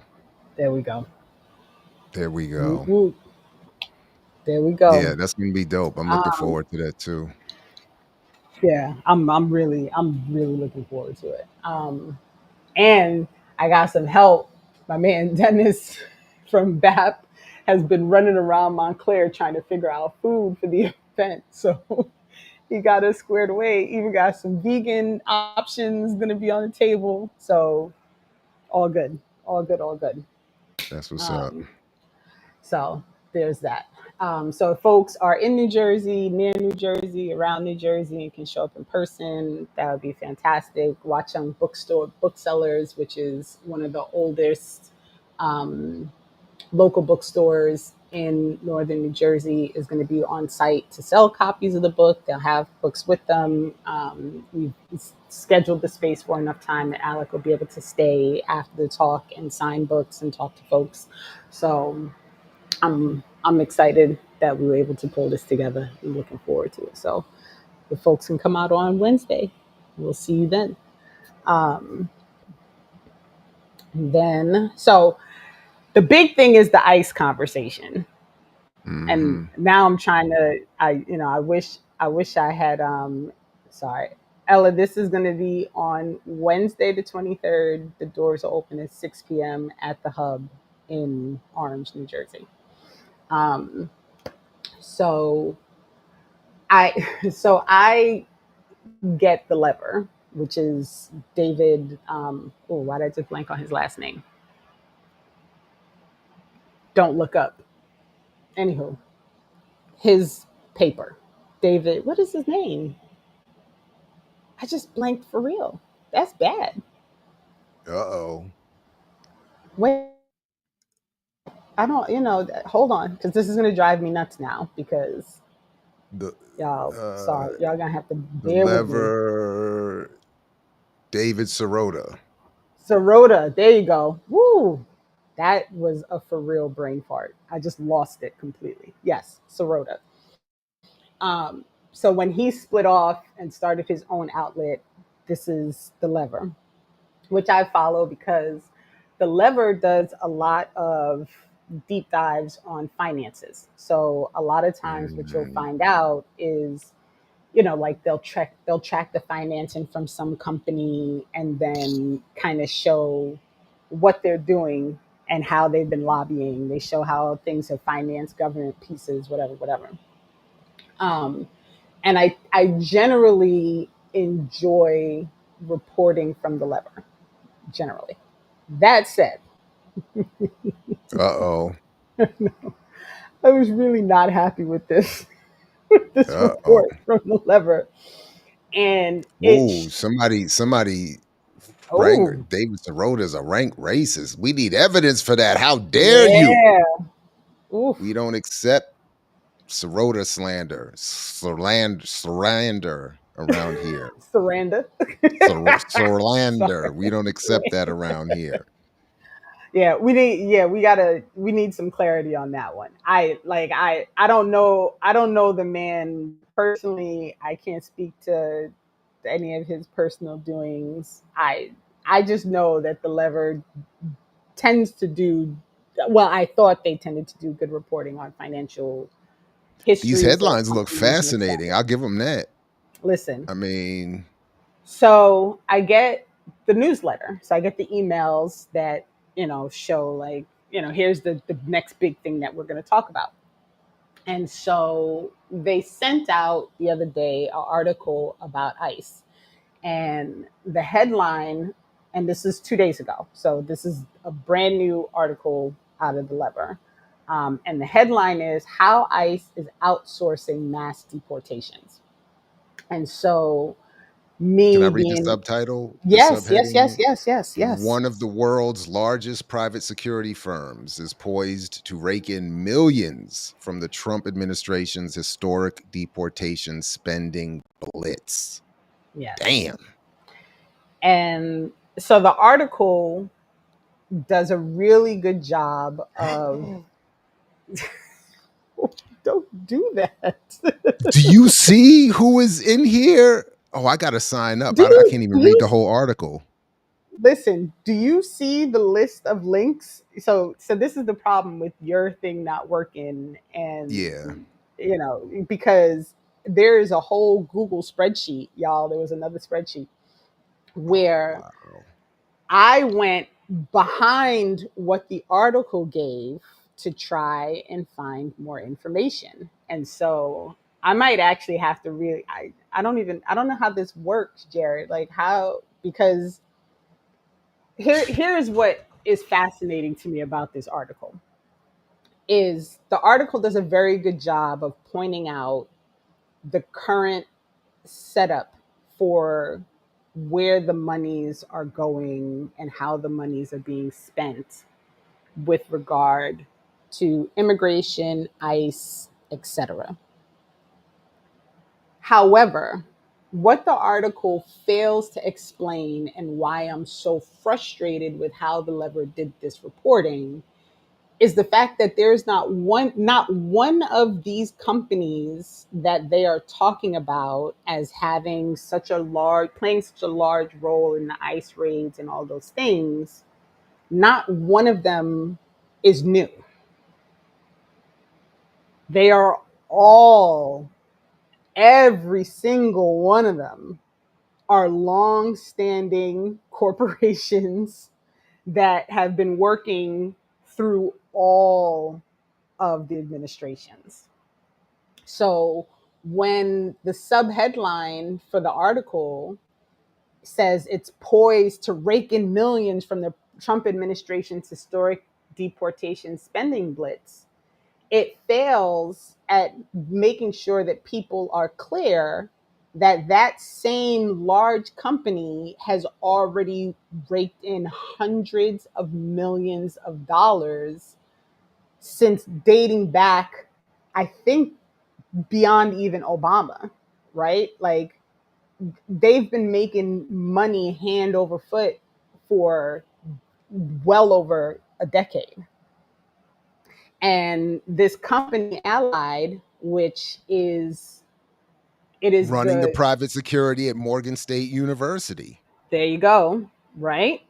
There we go. there we Woo, go. woo. There we go. Yeah, that's gonna be dope. I'm looking Um, forward to that too. Yeah, I'm really looking forward to it. And I got some help. My man Dennis from BAP has been running around Montclair trying to figure out food for the event. So he got us squared away. Even got some vegan options going to be on the table. So all good, all good, all good. That's what's up. Um, so there's that. So if folks are in New Jersey, near New Jersey, around New Jersey, and can show up in person, that would be fantastic. Watch on Booksellers, which is one of the oldest um, local bookstores in northern New Jersey, is going to be on site to sell copies of the book. They'll have books with them. We've scheduled the space for enough time that Alec will be able to stay after the talk and sign books and talk to folks. So I'm excited that we were able to pull this together. I'm looking forward to it. So the folks can come out on Wednesday. We'll see you then. Um, so the big thing is the ICE conversation, and Hmm. now I'm trying to. I wish I had. Sorry, Ella. This is going to be on Wednesday, the 23rd. The doors are open at 6 p.m. at the Hub in Orange, New Jersey. Um, so I get the lever, which is David. Oh, why did I just blank on his last name? Don't look up. Anywho, his paper. David, what is his name? I just blanked for real. That's bad. Uh-oh. Wait, I don't. Hold on, because this is gonna drive me nuts now. Because The y'all, uh sorry, y'all gonna have to the bear with me. lever David Sirota. Sirota, there you go. Woo, that was a for real brain fart. I just lost it completely. Yes, Sirota. So when he split off and started his own outlet, this is the lever, which I follow because the lever does a lot of deep dives on finances. So a lot of times what you'll Mhm. find out is, like they'll track the financing from some company and then kind of show what they're doing and how they've been lobbying. They show how things have financed government pieces, whatever, whatever. Um, and I generally enjoy reporting from the lever, generally. That said, Uh-oh. I was really not happy with this with this Uh-oh. report from the lever, and Whoa, somebody rank oh David Sirota as a rank racist. We need evidence for that. How dare you? yeah, oof, We don't accept Sirota slander around here. surrender. Solander. Sorry, We don't accept that around here. we need some clarity on that one. I don't know the man personally. I can't speak to any of his personal doings. I just know that the lever tends to do well. I thought they tended to do good reporting on financial These histories of headlines look companies and fascinating. etc. I'll give them that. Listen, I mean, so I get the newsletter. So I get the emails that, show like, here's the next big thing that we're going to talk about. And so they sent out the other day an article about ICE. And the headline, and this is 2 days ago. So this is a brand new article out of the lever. And the headline is How ICE is Outsourcing Mass Deportations. And so can I me read the being subtitle, the Yes, yes, yes, subheading? yes, yes, yes. One of the world's largest private security firms is poised to rake in millions from the Trump administration's historic deportation spending blitz. Yes. Damn. And so the article does a really good job of don't do that. Do you see who is in here? Oh, I got to sign up. do I you can't do even read you the whole article. listen, do you see the list of links? So this is the problem with your thing not working, and Yeah. because there is a whole Google spreadsheet, y'all. There was another spreadsheet Oh, where wow. I went behind what the article gave to try and find more information. And so I might actually have to really, I don't know how this works, Jared. Like how, because here's what is fascinating to me about this article is the article does a very good job of pointing out the current setup for where the monies are going and how the monies are being spent with regard to immigration, ICE, etc. However, what the article fails to explain and why I'm so frustrated with how the lever did this reporting is the fact that there's not one of these companies that they are talking about as having such a large playing such a large role in the ICE raids and all those things. Not one of them is new. They are all, every single one of them are long-standing corporations that have been working through all of the administrations. So when the subheadline for the article says it's poised to rake in millions from the Trump administration's historic deportation spending blitz, it fails at making sure that people are clear that that same large company has already raked in hundreds of millions of dollars since dating back, I think, beyond even Obama, right? Like they've been making money hand over foot for well over a decade. And this company Allied, which is it is Running the the private security at Morgan State University. there you go, right?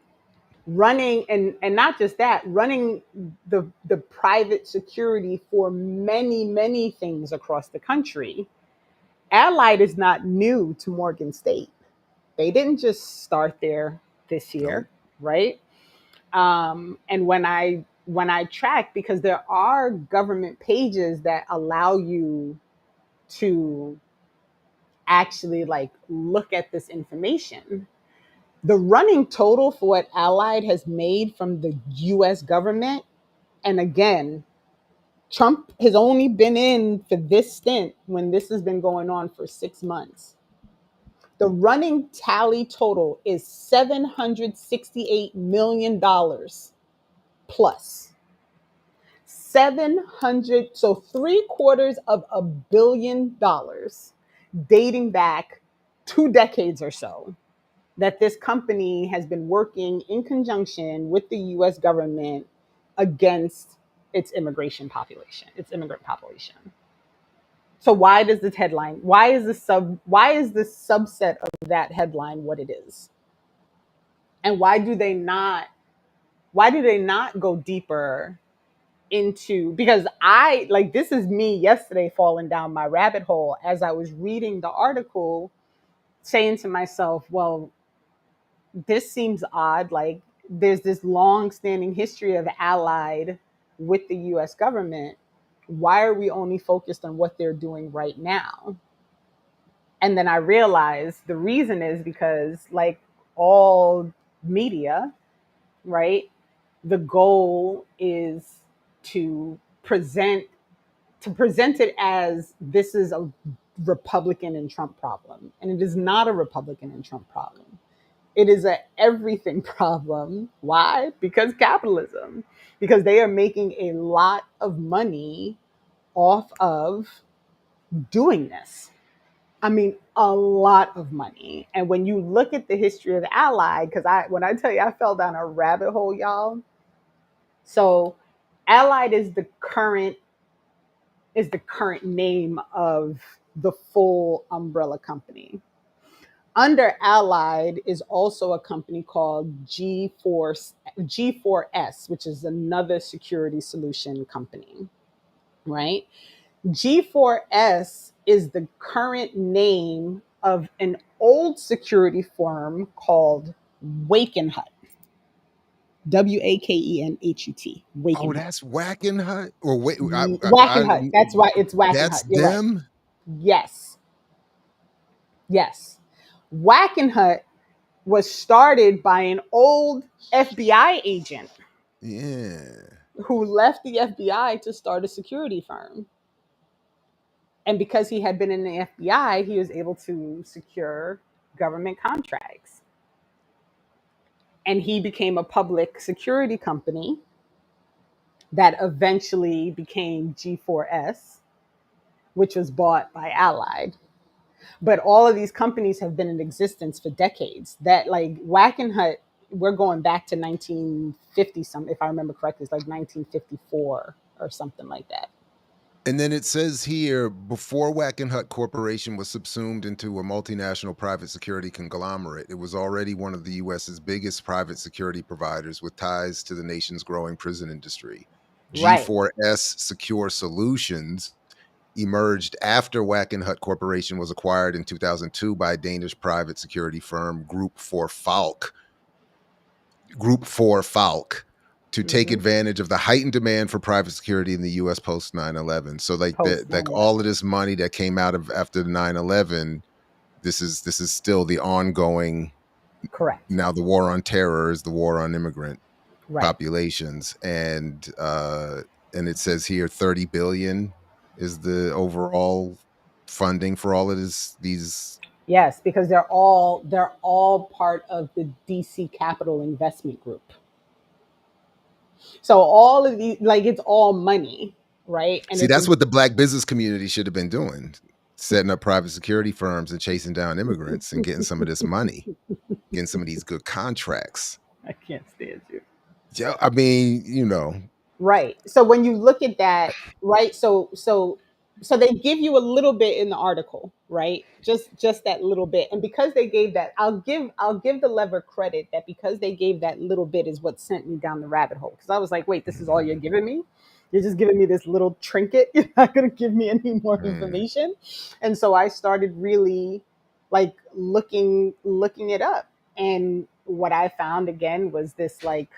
Running and not just that, running the private security for many things across the country. Allied is not new to Morgan State. They didn't just start there this year, Nope. right? And when I track, because there are government pages that allow you to actually like look at this information. The running total for what Allied has made from the US government, and again, Trump has only been in for this stint when this has been going on for 6 months. The running tally total is $768 million plus. 700, so $750 million dating back 2 decades or so that this company has been working in conjunction with the US government against its immigration population, its immigrant population. So why is this subset of that headline what it is? And why do they not go deeper into, because I like, this is me yesterday falling down my rabbit hole as I was reading the article, saying to myself, well, this seems odd. Like there's this long standing history of Allied with the US government. Why are we only focused on what they're doing right now? And then I realized the reason is because, like all media, right, the goal is to present it as this is a Republican and Trump problem. And it is not a Republican and Trump problem. It is a everything problem. Why? Because capitalism. Because they are making a lot of money off of doing this. I mean, a lot of money. And when you look at the history of Allied, because when I tell you I fell down a rabbit hole, y'all. So Allied is the current name of the full umbrella company. Under Allied is also a company called G4S, which is another security solution company, right? G4S is the current name of an old security firm called Wakenhut. Wakenhut. Oh, Wakenhut. that's Whacking Hut? Or wait, Wackenhut. That's why it's Wackenhut. that's You're right. them? Yes. Yes. Wackenhut was started by an old FBI agent Yeah. who left the FBI to start a security firm. And because he had been in the FBI, he was able to secure government contracts. And he became a public security company that eventually became G4S, which was bought by Allied. But all of these companies have been in existence for decades. That like Wackenhut, we're going back to 1950 some, if I remember correctly, it's like 1954 or something like that. And then it says here, before Wackenhut Corporation was subsumed into a multinational private security conglomerate, it was already one of the US's biggest private security providers with ties to the nation's growing prison industry. Right. G4S Secure Solutions emerged after Wackenhut Corporation was acquired in 2002 by Danish private security firm Group 4 Falk to take Mm-hmm. advantage of the heightened demand for private security in the US post 9/11. So Post like 9/11. all of this money that came out of after the 9/11, this is still the ongoing, Correct. now the war on terror is the war on immigrant Right. populations, and it says here 30 billion is the overall funding for all of these. Yes, because they're all part of the DC Capital Investment Group. So all of these, like, it's all money, right? And See, it's that's what the black business community should have been doing, setting up private security firms and chasing down immigrants and getting some of this money, getting some of these good contracts. I can't stand you. Yeah, I mean, you know, Right. So when you look at that, right? So they give you a little bit in the article, right? Just that little bit. And because they gave that, I'll give the lever credit that because they gave that little bit is what sent me down the rabbit hole. Because I was like, wait, this is all you're giving me? You're just giving me this little trinket. You're not gonna give me any more mm, information. And so I started really like looking it up. And what I found again was this like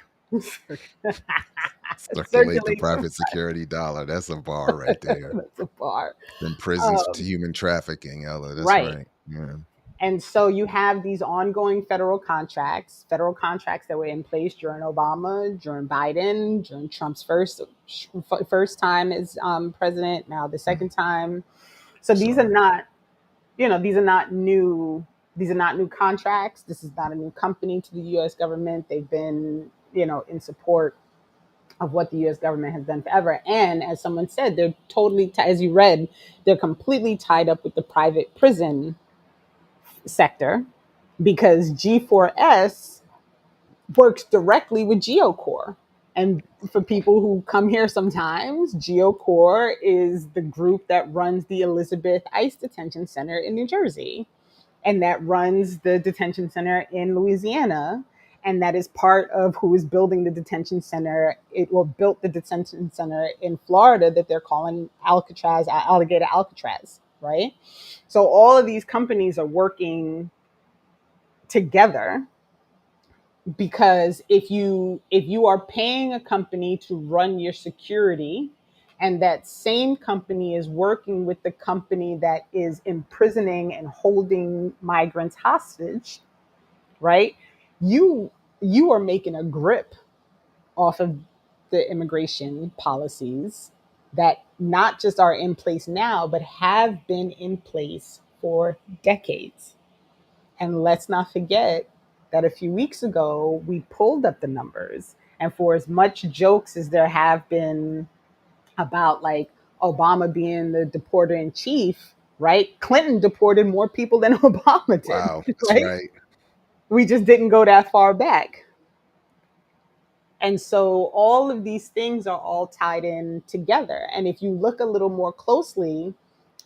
circulate the circulate private security dollar. That's a bar right there. that's a bar. From prisons to Um, human trafficking, Ella. That's right. right. Yeah. And so you have these ongoing federal contracts that were in place during Obama, during Biden, during Trump's first time as president, now the second time. So these are Sorry. not, these are not new. These are not new contracts. This is not a new company to the U.S. government. They've been, in support of what the U.S. government has done forever. And as someone said, they're totally, as you read, they're completely tied up with the private prison sector because G4S works directly with GeoCore. And for people who come here sometimes, GeoCore is the group that runs the Elizabeth ICE Detention Center in New Jersey, and that runs the detention center in Louisiana. And that is part of who is building the detention center. It will built the detention center in Florida that they're calling Alcatraz, Alligator Alcatraz, right? So all of these companies are working together because if you are paying a company to run your security and that same company is working with the company that is imprisoning and holding migrants hostage, right? You are making a grip off of the immigration policies that not just are in place now but have been in place for decades. And let's not forget that a few weeks ago, we pulled up the numbers. And for as much jokes as there have been about like Obama being the deporter in chief, right? Clinton deported more people than Obama did, Wow. That's right? right. We just didn't go that far back. And so all of these things are all tied in together. And if you look a little more closely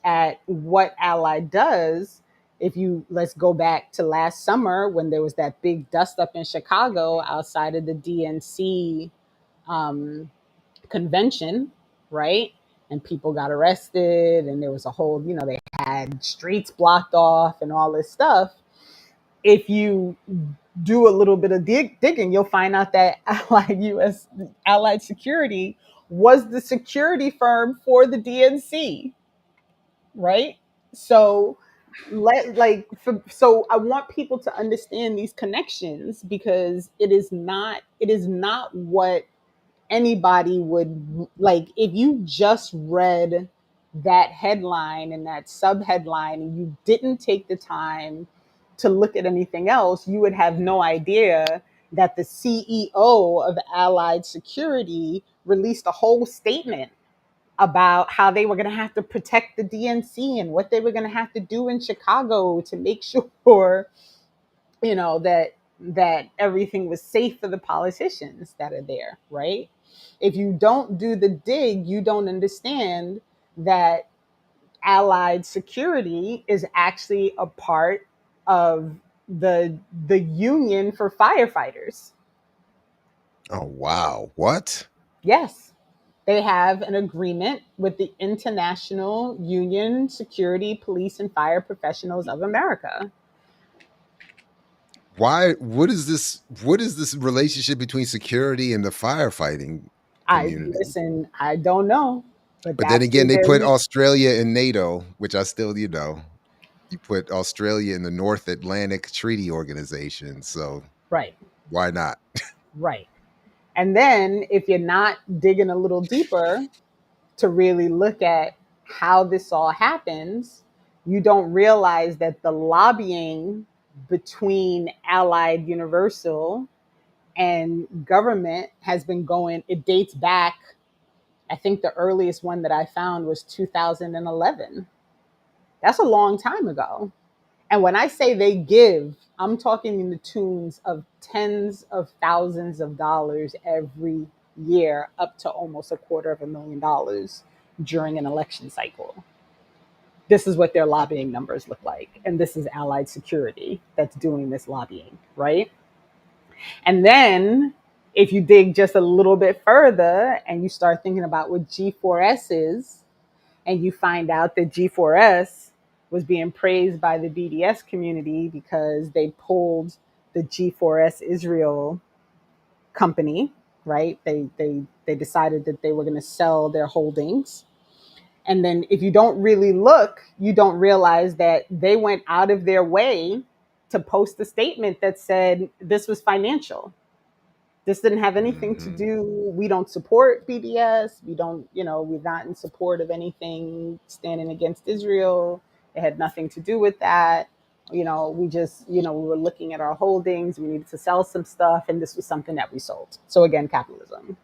at what Ally does, if you let's go back to last summer when there was that big dust up in Chicago outside of the DNC convention, right? and people got arrested, and there was a whole, they had streets blocked off and all this stuff. If you do a little bit of digging, you'll find out that Allied Security was the security firm for the DNC, right? So so I want people to understand these connections, because it is not what anybody would like. If you just read that headline and that subheadline and you didn't take the time to look at anything else, you would have no idea that the CEO of Allied Security released a whole statement about how they were going to have to protect the DNC and what they were going to have to do in Chicago to make sure, that everything was safe for the politicians that are there, right? If you don't do the dig, you don't understand that Allied Security is actually a part of the union for firefighters. Oh, wow. What? Yes. They have an agreement with the International Union Security Police and Fire Professionals of America. Why? What is this relationship between security and the firefighting I community? listen, I don't know, but But then that's again, who they they're put with. Australia in NATO, which I still, you put Australia in the North Atlantic Treaty Organization. So Right, why not? right. And then if you're not digging a little deeper to really look at how this all happens, you don't realize that the lobbying between Allied Universal and government has been going, it dates back. I think the earliest one that I found was 2011. That's a long time ago. And when I say they give, I'm talking in the tunes of tens of thousands of dollars every year, up to almost $250,000 during an election cycle. This is what their lobbying numbers look like. And this is Allied Security that's doing this lobbying, right? And then if you dig just a little bit further and you start thinking about what G4S is, and you find out that G4S was being praised by the BDS community because they pulled the G4S Israel company, right? They decided that they were going to sell their holdings. And then if you don't really look, you don't realize that they went out of their way to post a statement that said this was financial. This didn't have anything to Mhm. do. We don't support BDS. We don't, we're not in support of anything standing against Israel. It had nothing to do with that. We just, we were looking at our holdings. We needed to sell some stuff, and this was something that we sold. So again, capitalism,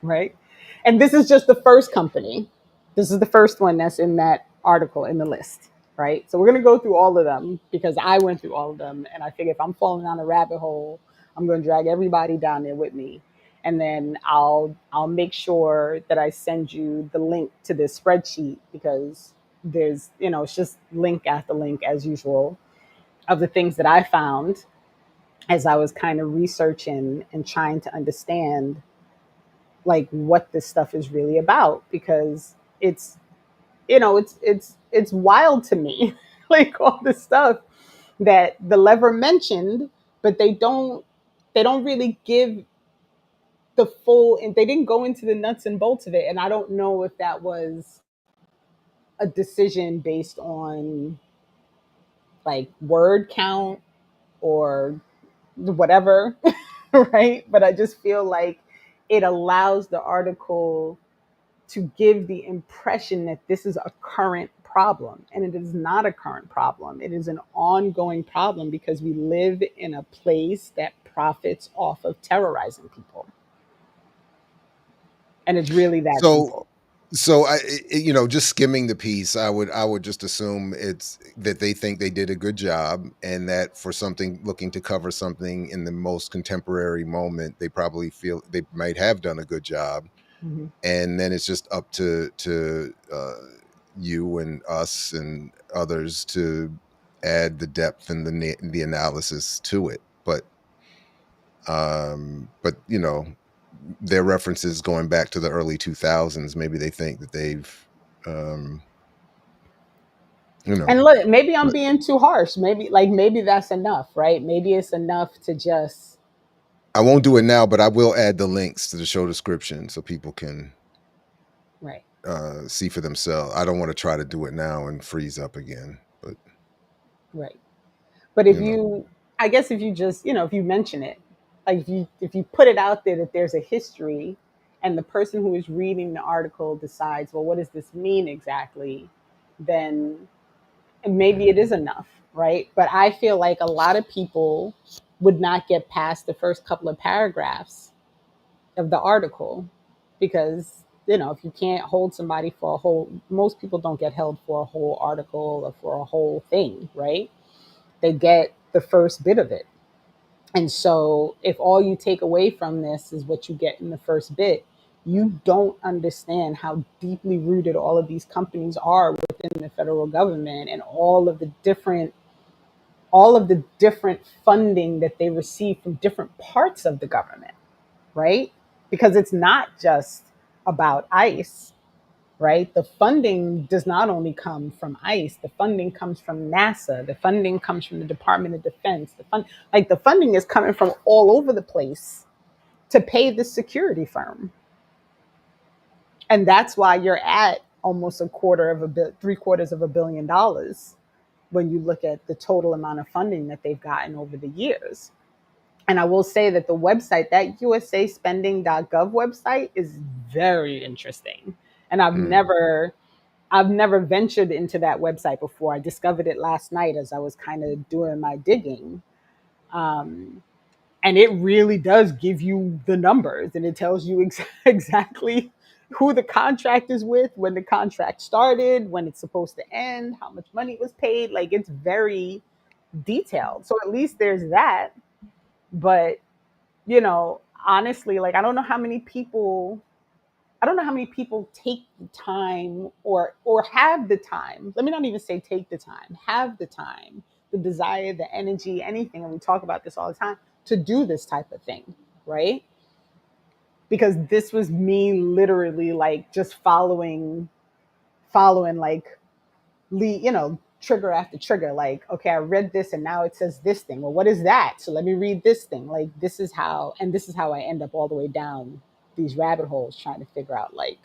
right? And this is just the first company. This is the first one that's in that article in the list, right? So we're going to go through all of them because I went through all of them. And I figure if I'm falling down a rabbit hole, I'm going to drag everybody down there with me. And then I'll make sure that I send you the link to this spreadsheet, because there's, it's just link after link as usual of the things that I found as I was kind of researching and trying to understand like what this stuff is really about, because it's it's wild to me like all this stuff that the lever mentioned, but they don't really give the full, and they didn't go into the nuts and bolts of it. And I don't know if that was a decision based on like word count or whatever, right? But I just feel like it allows the article to give the impression that this is a current problem. And it is not a current problem. It is an ongoing problem because we live in a place that profits off of terrorizing people. And it's really that So simple. just skimming the piece, I would just assume it's that they think they did a good job, and that for something looking to cover something in the most contemporary moment, they probably feel they might have done a good job. Mhm. And then it's just up to you and us and others to add the depth and the analysis to it. But their references going back to the early 2000s. Maybe they think that they've, um, you know, And look, maybe I'm but being too harsh. Maybe that's enough, right? Maybe it's enough to just I won't do it now, but I will add the links to the show description so people can right, see for themselves. I don't want to try to do it now and freeze up again, but right. But if you know, you, I guess if you just, if you mention it, like if you put it out there that there's a history, and the person who is reading the article decides, well, what does this mean exactly? Then maybe it is enough, right? But I feel like a lot of people would not get past the first couple of paragraphs of the article because if you can't hold somebody for a whole, most people don't get held for a whole article or for a whole thing, right? They get the first bit of it. And so if all you take away from this is what you get in the first bit, you don't understand how deeply rooted all of these companies are within the federal government, and all of the different funding that they receive from different parts of the government, right? Because it's not just about ICE, right? The funding does not only come from ICE, the funding comes from NASA, the funding comes from the Department of Defense, the funding is coming from all over the place to pay this security firm. And that's why you're at almost three-quarters of $1 billion when you look at the total amount of funding that they've gotten over the years. And I will say that the website, that usaspending.gov website, is very interesting. And mm, I've never ventured into that website before. I discovered it last night as I was kind of doing my digging. Um, and it really does give you the numbers, and it tells you exactly who the contract is with, when the contract started, when it's supposed to end, how much money was paid. Like, it's very detailed. So at least there's that. But, honestly, like, I don't know how many people take the time or have the time. Let me not even say take the time, have the time, the desire, the energy, anything. And we talk about this all the time, to do this type of thing, right? Because this was me literally like just following like trigger after trigger. Like, okay, I read this and now it says this thing. Well, what is that? So let me read this thing. Like, this is how I end up all the way down these rabbit holes trying to figure out like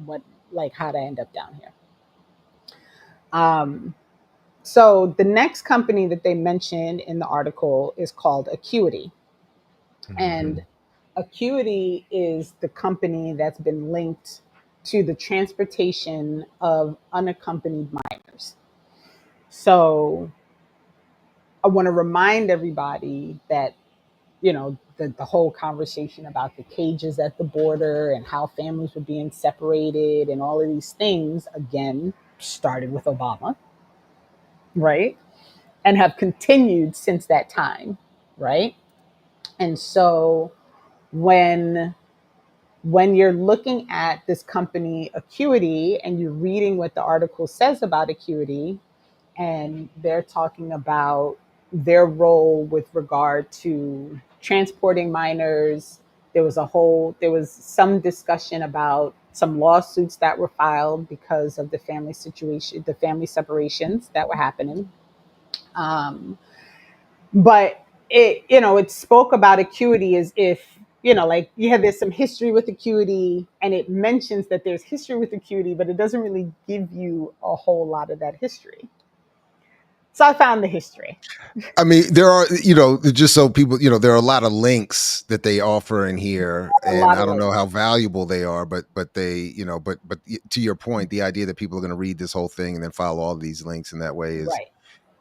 what like how to end up down here. Um, so the next company that they mentioned in the article is called Acuity. And mhm. Acuity is the company that's been linked to the transportation of unaccompanied minors. So I want to remind everybody that, the whole conversation about the cages at the border and how families were being separated and all of these things, again, started with Obama, right? And have continued since that time, right? And so when you're looking at this company Acuity and you're reading what the article says about Acuity, and they're talking about their role with regard to transporting minors. There was some discussion about some lawsuits that were filed because of the family situation, the family separations that were happening. Um, but it spoke about Acuity as if, like, yeah, there's some history with Acuity, and it mentions that there's history with Acuity, but it doesn't really give you a whole lot of that history. So I found the history. I mean, there are, just so people, there are a lot of links that they offer in here, A and lot I of don't know links. how valuable they are, but they, to your point, the idea that people are going to read this whole thing and then follow all these links in that way is. Right.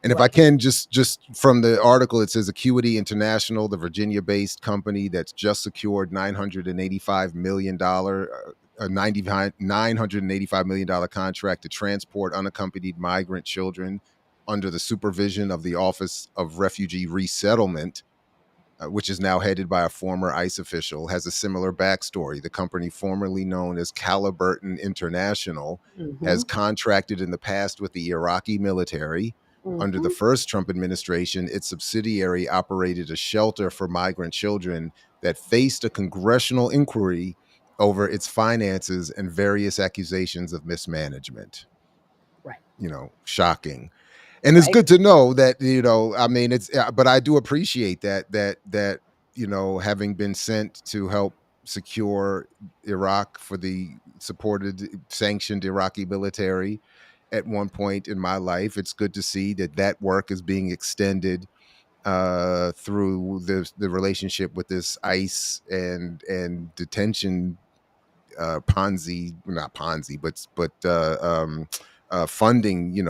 And if I Right. can, just from the article, it says Acuity International, the Virginia-based company that's just secured $985 million, a $985 million contract to transport unaccompanied migrant children under the supervision of the Office of Refugee Resettlement, which is now headed by a former ICE official, has a similar backstory. The company, formerly known as Caliburton International, Mm-hmm. has contracted in the past with the Iraqi military. Under the Mm-hmm. first Trump administration, its subsidiary operated a shelter for migrant children that faced a congressional inquiry over its finances and various accusations of mismanagement. Right. Shocking. And it's Right. good to know that, I mean, but I do appreciate that having been sent to help secure Iraq for the supported sanctioned Iraqi military at one point in my life, it's good to see that work is being extended through the relationship with this ICE and detention Ponzi, not Ponzi, but funding,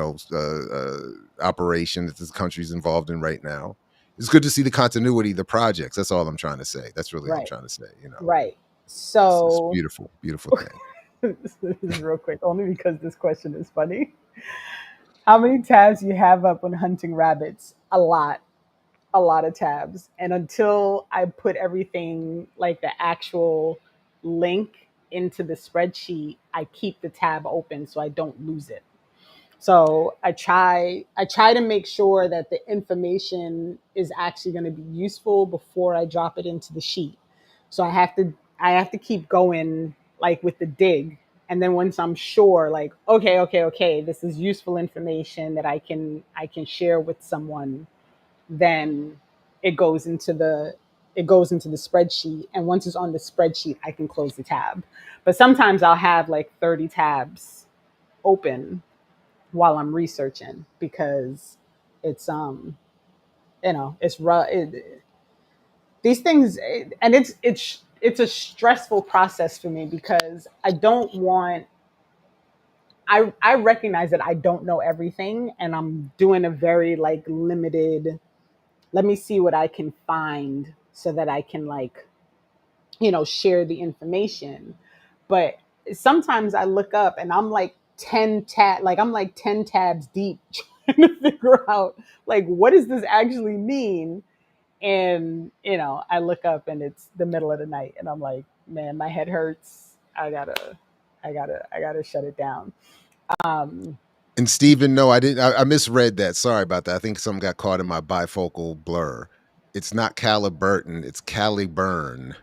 operation that this country's involved in right now. It's good to see the continuity of the projects. That's all I'm trying to say. That's really all I'm Right. trying to say. Right. It's So beautiful, beautiful thing. this is real quick, only because this question is funny. How many tabs you have up when hunting rabbits? A lot of tabs. And until I put everything, like the actual link, into the spreadsheet, I keep the tab open so I don't lose it. So I try to make sure that the information is actually going to be useful before I drop it into the sheet. So I have to keep going, like with the dig. And then once I'm sure, like, okay, this is useful information that I can share with someone, then it goes into the it goes into the spreadsheet. And once it's on the spreadsheet, I can close the tab. But sometimes I'll have like 30 tabs open while I'm researching, because it's it's rough. These things, and it's a stressful process for me, because I recognize that I don't know everything, and I'm doing a very like limited, let me see what I can find so that I can, like, share the information. But sometimes I look up and I'm like 10 tabs deep trying to figure out, like, what does this actually mean? And I look up and it's the middle of the night and I'm like, man, my head hurts. I gotta shut it down. Um, And Stephen, no, I didn't. I misread that. Sorry about that. I think something got caught in my bifocal blur. It's not Caliburton. It's Caliburn.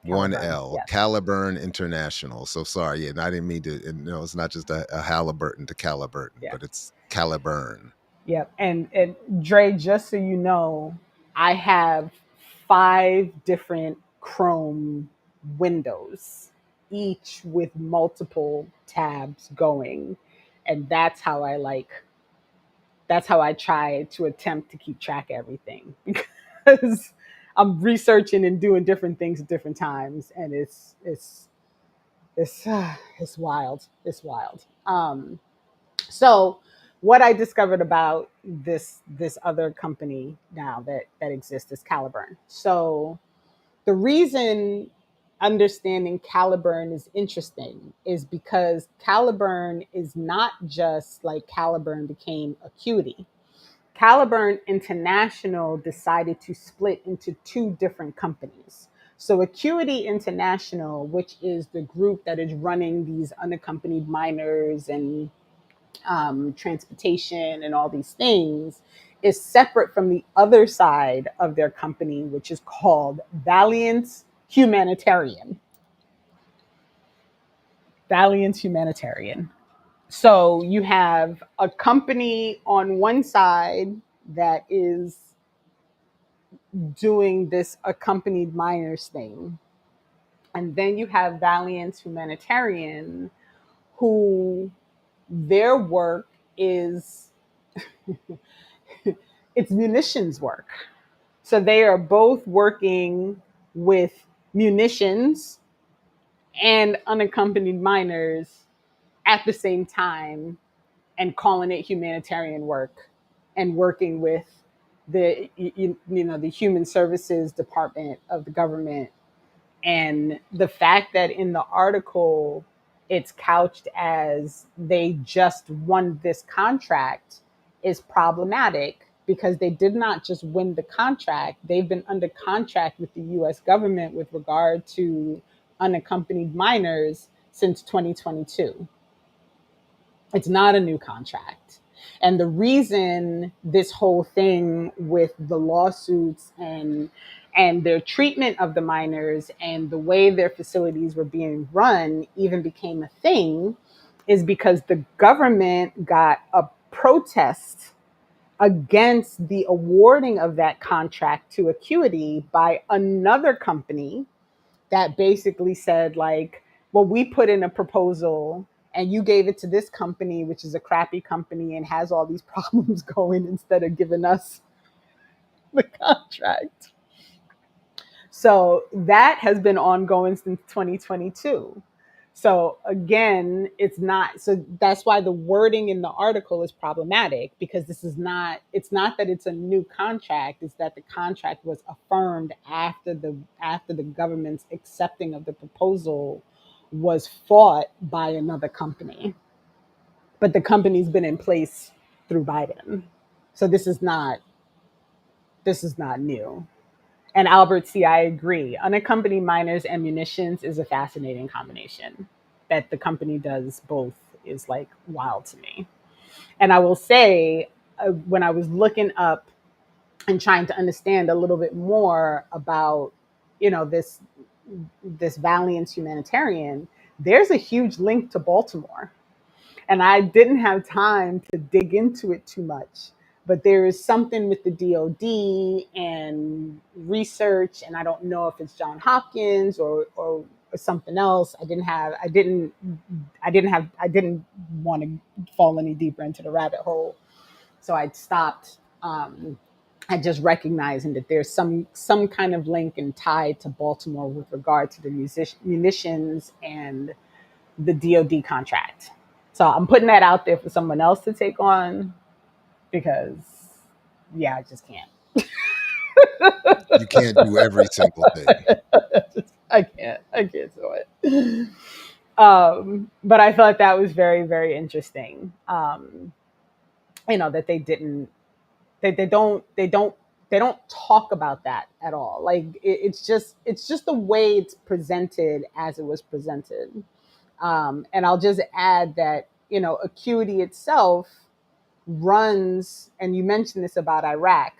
One Caliburn, L. yes. Caliburn International. So sorry. Yeah, and I didn't mean to. And no, it's not just a Halliburton to Caliburton, Yeah. but it's Caliburn. Yep. And Dre, just so you know, I have 5 different Chrome windows, each with multiple tabs going. And that's how I try to attempt to keep track of everything, because I'm researching and doing different things at different times, and it's it's wild. It's wild. So what I discovered about this other company now that exists is Caliburn. So the reason understanding Caliburn is interesting is because Caliburn is not just like Caliburn became Acuity. Caliburn International decided to split into 2 different companies. So Acuity International, which is the group that is running these unaccompanied minors and transportation and all these things, is separate from the other side of their company, which is called Valiant Humanitarian. Valiant Humanitarian. So you have a company on one side that is doing this accompanied minors thing. And then you have Valiant Humanitarian, who their work is it's munitions work. So they are both working with munitions and unaccompanied minors at the same time, and calling it humanitarian work, and working with the human services department of the government. And the fact that in the article it's couched as they just won this contract is problematic, because they did not just win the contract. They've been under contract with the US government with regard to unaccompanied minors since 2022. It's not a new contract. And the reason this whole thing with the lawsuits And their treatment of the miners and the way their facilities were being run even became a thing is because the government got a protest against the awarding of that contract to Acuity by another company that basically said, like, well, we put in a proposal and you gave it to this company, which is a crappy company and has all these problems going, instead of giving us the contract. So that has been ongoing since 2022. So again, it's not, so that's why the wording in the article is problematic, because this is not, it's not that it's a new contract, it's that the contract was affirmed after the government's accepting of the proposal was fought by another company. But the company's been in place through Biden. So this is not new. And Albert C., I agree. Unaccompanied minors and munitions is a fascinating combination. That the company does both is like wild to me. And I will say, when I was looking up and trying to understand a little bit more about, this Valiance humanitarian, there's a huge link to Baltimore. And I didn't have time to dig into it too much. But there is something with the DoD and research, and I don't know if it's John Hopkins or something else. I didn't want to fall any deeper into the rabbit hole, so I stopped. I just recognizing that there's some kind of link and tie to Baltimore with regard to the munitions and the DoD contract. So I'm putting that out there for someone else to take on, because, yeah, I just can't. You can't do every single thing. I can't do it. But I thought that was very, very interesting. That they don't talk about that at all. Like, it's just the way it's presented as it was presented. And I'll just add that, Acuity itself runs, and you mentioned this about Iraq,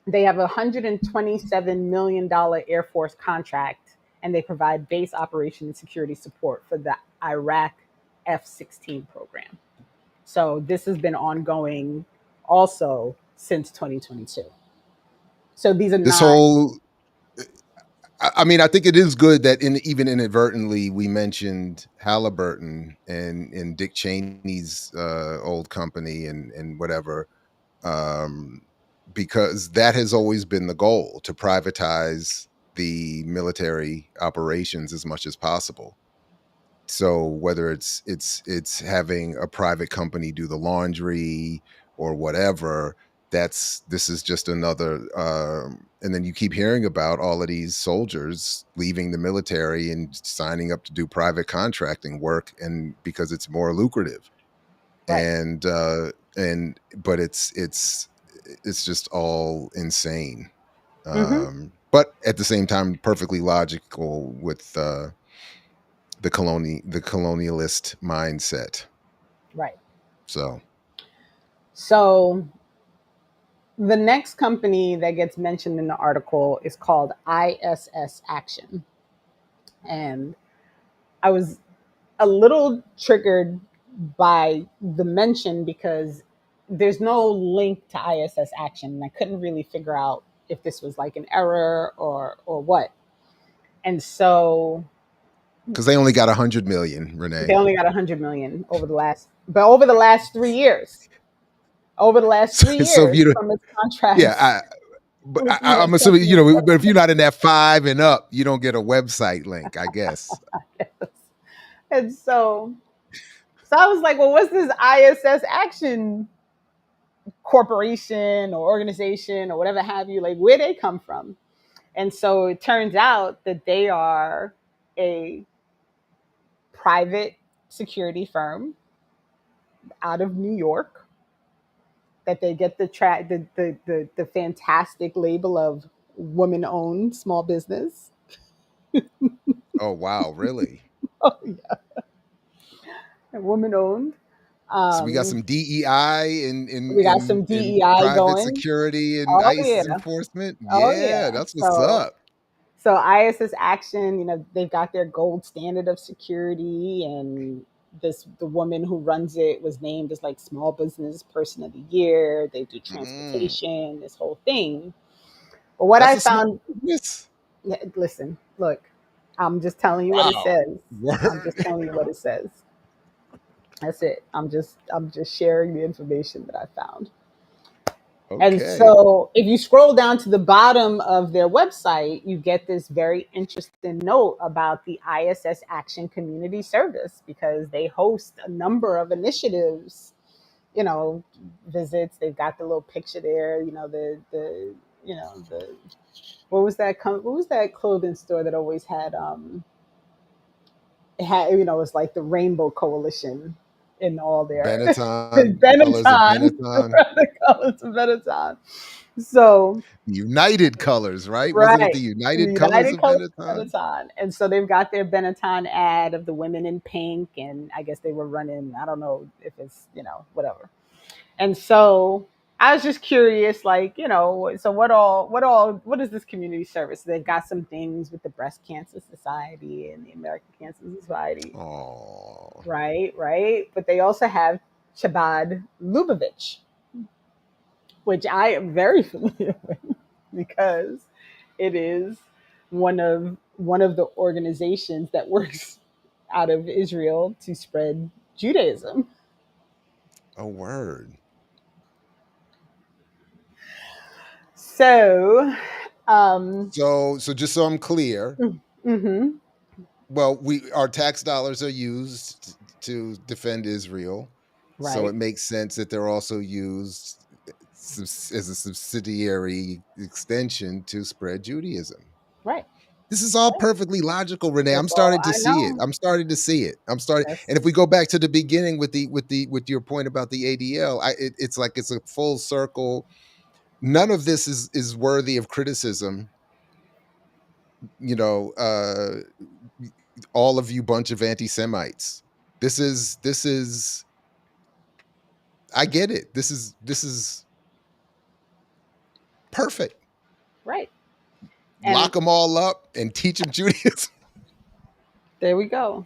they have a $127 million Air Force contract, and they provide base operation and security support for the Iraq F-16 program. So this has been ongoing also since 2022. So these are This not. whole, I mean, I think it is good that even inadvertently we mentioned Halliburton and Dick Cheney's old company and whatever, um, because that has always been the goal, to privatize the military operations as much as possible. So whether it's having a private company do the laundry or whatever, this is just another, and then you keep hearing about all of these soldiers leaving the military and signing up to do private contracting work, and because it's more lucrative. Right. And but it's just all insane. Mm-hmm. But at the same time perfectly logical with the colonialist mindset. Right. So So the next company that gets mentioned in the article is called ISS Action. And I was a little triggered by the mention because there's no link to ISS Action. And I couldn't really figure out if this was like an error or what. And so because they only got 100 million, they Renee. only got 100 million over the last 3 years. Over the last three So if years you, from its yeah, contracts, but from I'm assuming, its but if you're not in that 5 and up, you don't get a website link, I guess. And so I was like, well, what's this ISS Action corporation or organization or whatever have you? Like, where they come from? And so it turns out that they are a private security firm out of New York, that they get the fantastic label of woman owned small business. Oh wow, really? Oh yeah, woman owned. So we got some DEI We got some in DEI private going. security and Oh ICE yeah. enforcement. Oh Yeah, yeah. that's what's up. So ISS Action, they've got their gold standard of security, and the woman who runs it was named as like small business person of the year. They do Mm, transportation, this whole thing. But what that's I a small found, business. yeah, listen, look, I'm just telling you what it Wow. says. I'm Word. just telling you what it says. That's it. I'm just sharing the information that I found. And Okay. so if you scroll down to the bottom of their website, you get this very interesting note about the ISS Action Community Service, because they host a number of initiatives, you know, visits. They've got the little picture there, the what was that clothing store that always had it had, it's like the Rainbow Coalition in all their Benetton, the colors of Benetton, Benetton. the colors of Benetton. So United colors, right? Wasn't it the right. United colors United of Colors of Benetton? Benetton. And so they've got their Benetton ad of the women in pink. And I guess they were running, I don't know if it's, whatever. And so I was just curious, like, so what is this community service? They've got some things with the Breast Cancer Society and the American Cancer Society. Oh, Right, right. But they also have Chabad Lubavitch, which I am very familiar with because it is one of the organizations that works out of Israel to spread Judaism. a word. So, um, So just so I'm clear, mhm, well, our tax dollars are used to defend Israel, so right, it makes sense that they're also used as a subsidiary extension to spread Judaism. right. This is all perfectly logical, Renee. I'm That's all starting to I see it. know. I'm starting to see it. I'm starting, That's and if we go back to the beginning with your point about the ADL, it's like it's a full circle. None of this is worthy of criticism. You know, all of you bunch of anti-Semites. This is. I get it. This is perfect. right. And Lock them all up and teach them Judaism. there we go.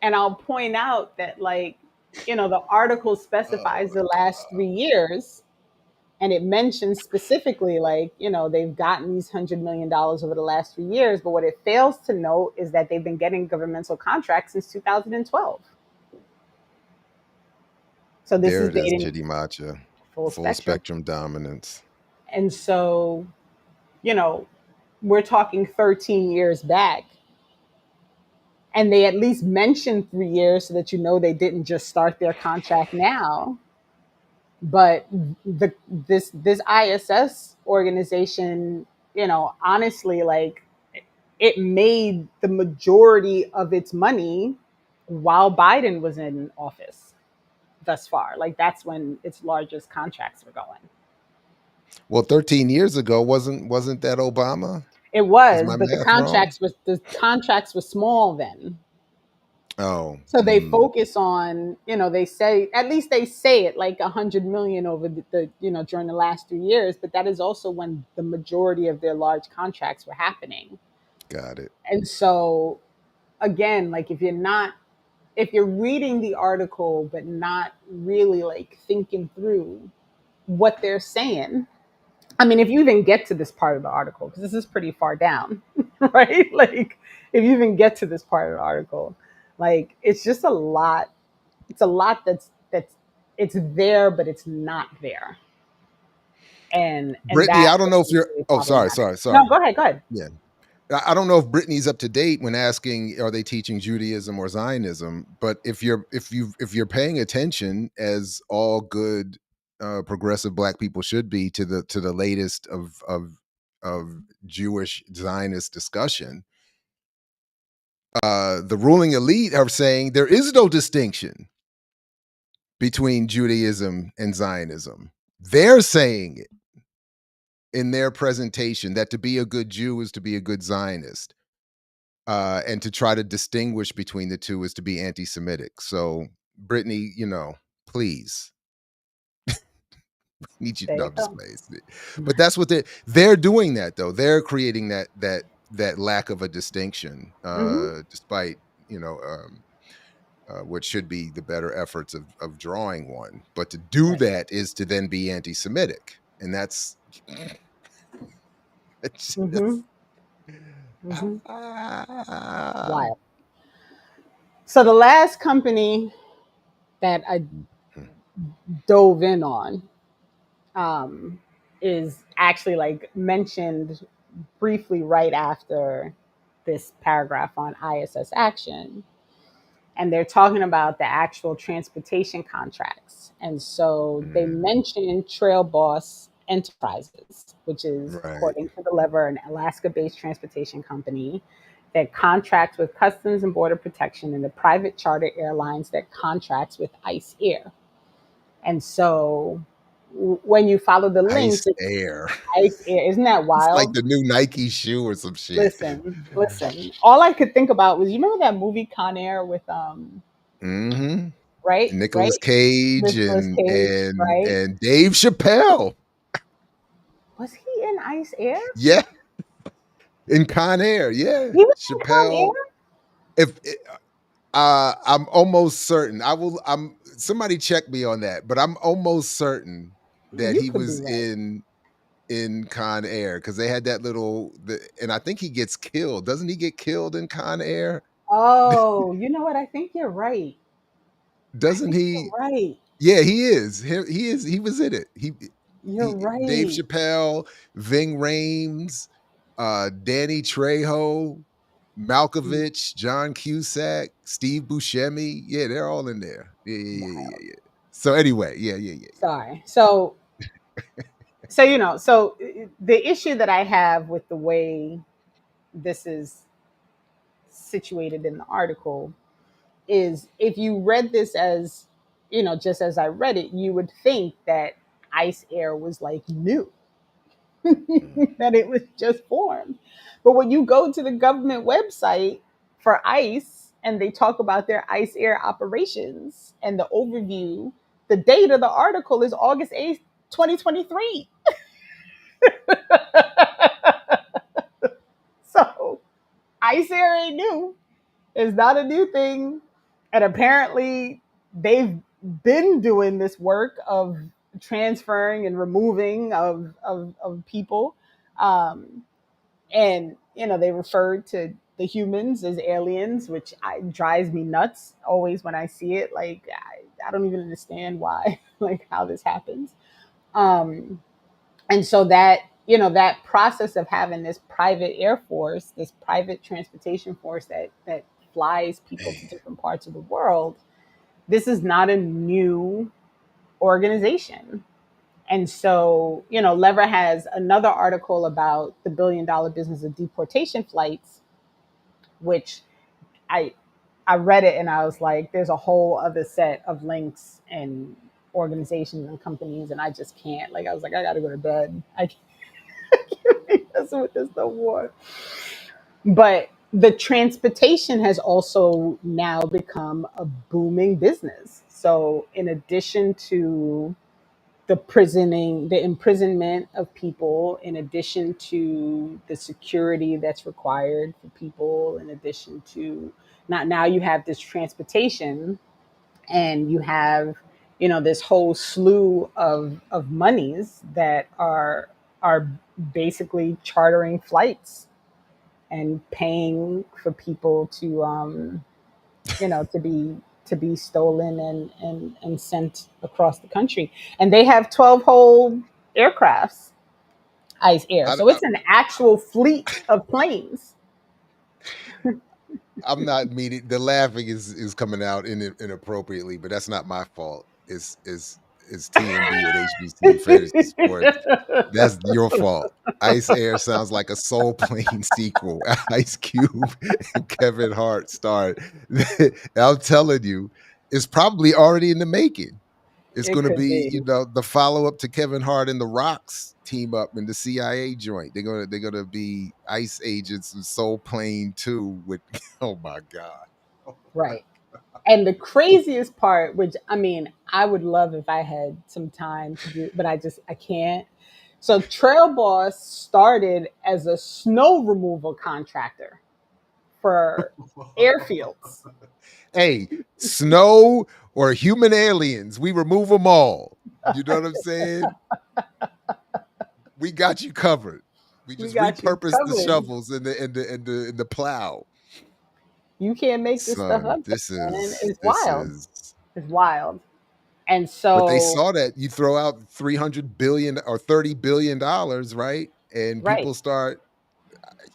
And I'll point out that, like, the article Oh specifies my the last 3 years, and it mentions specifically, like, they've gotten these $100 million over the last 3 years. But what it fails to note is that they've been getting governmental contracts since 2012. So this There is it is, dating Chitty Matcha. full Full spectrum. spectrum dominance. And so, you know, we're talking 13 years back. And they at least mentioned 3 years so that they didn't just start their contract now. But this ISS organization, honestly, like, it made the majority of its money while Biden was in office thus far. Like, that's when its largest contracts were going. Well, 13 years ago wasn't that Obama? It Is was, my but the math wrong? contracts were small then. Oh, So they focus on, they say, at least they say it, like 100 million over during the last 3 years, but that is also when the majority of their large contracts were happening. got it. And so, again, like, if you're reading the article but not really like thinking through what they're saying, I mean, if you even get to this part of the article, because this is pretty far down, right? Like, if you even get to this part of the article, like, it's just a lot. It's a lot that's it's there, but it's not there, and Brittany, that I don't know if is you're really oh, sorry, problematic. sorry, No, sorry. go ahead, go ahead. Yeah. I don't know if Brittany's up to date when asking are they teaching Judaism or Zionism, but if you're paying attention as all good progressive black people should be to the latest of Jewish Zionist discussion, the ruling elite are saying there is no distinction between Judaism and Zionism. They're saying it in their presentation that to be a good Jew is to be a good Zionist. And to try to distinguish between the two is to be anti-Semitic. So, Brittany, Please. Need you. There No, you I'm just go. playing. But that's what they're doing that though. They're creating that lack of a distinction, Hmm. despite what should be the better efforts of drawing one. But to do Right. that is to then be anti-Semitic, and that's it's Hmm. just, Hmm. ah. Wild. So the last company that I dove in on um, is actually like mentioned briefly right after this paragraph on ISS action. And they're talking about the actual transportation contracts. And so they Mm, mentioned Trail Boss Enterprises, which is, right. according to the Lever, an Alaska based transportation company that contracts with Customs and Border Protection and the private charter airlines that contracts with ICE Air. And so when you follow the links, Ice it's Air. ICE Air. Isn't that It's like wild? the new Nike shoe or some shit. Listen, listen. All I could think about was, you remember that movie Con Air with Mm-hmm. right, Nicolas right, Cage Nicolas and Cage, and right? and Dave Chappelle. Was he in Ice Air? Yeah, in Con Air. Yeah, He was in Con Chappelle. Air. If I'm almost certain. I will. I'm somebody check me on that, but I'm almost certain that You he could be was right. in Con Air because they had that and I think he gets killed. Doesn't he get killed in Con Air? Oh, you know what? I think you're right. I Doesn't think he? you're right. Yeah, he is. He is. He was in it. You're He Dave right. Chappelle, Ving Rhames, Danny Trejo, Malkovich, John Cusack, Steve Buscemi. Yeah, they're all in there. Yeah, yeah, yeah, Wow. yeah, yeah. So anyway, yeah, yeah, yeah, yeah. Sorry. So the issue that I have with the way this is situated in the article is, if you read this as, just as I read it, you would think that Ice Air was like new, Mm, that it was just formed. But when you go to the government website for ICE and they talk about their ICE Air operations and the overview, the date of the article is August 8th, 2023. So ICE Air ain't new. It's not a new thing. And apparently, they've been doing this work of transferring and removing of people. Um, and, they referred to the humans as aliens, which drives me nuts always when I see it. Like, I don't even understand why, like, how this happens. Um, and so that process of having this private air force, this private transportation force that flies people to man. different parts of the world, this is not a new organization. And so, Lever has another article about the billion-dollar business of deportation flights, which i I read it and I was like, there's a whole other set of links and organizations and companies, and I just can't. Like, I was like, I gotta go to bed. I can't be messing with this no more. But the transportation has also now become a booming business. So in addition to the imprisonment of people, in addition to the security that's required for people, in addition to, not now, you have this transportation, and you have, this whole slew of monies that are basically chartering flights and paying for people to to be stolen and sent across the country. And they have 12 whole aircrafts, ICE Air. I, So it's an actual fleet of planes. am not meaning the laughing is coming out inappropriately, but that's not my fault. It's TMB at HBCU Fantasy Sports. That's your fault. Ice Air sounds like a Soul Plane sequel. Ice Cube and Kevin Hart starred. I'm telling you, it's probably already in the making. It's It going to could be, be. the follow up to Kevin Hart and the Rocks team up in the CIA joint. They're gonna be ICE agents in Soul Plane 2 with. Oh my god. Right. And the craziest part, which I mean, I would love if I had some time to do, but I can't. So Trail Boss started as a snow removal contractor for airfields. Hey, snow or human aliens, we remove them all. You know what I'm saying? We got you covered. We We just got you repurposed the covered. shovels and the plow. You can't make this stuff Son, up, man. It's this wild. is It's wild. And but they so, saw that you throw out 300 billion or 30 billion dollars, right? And right, people start,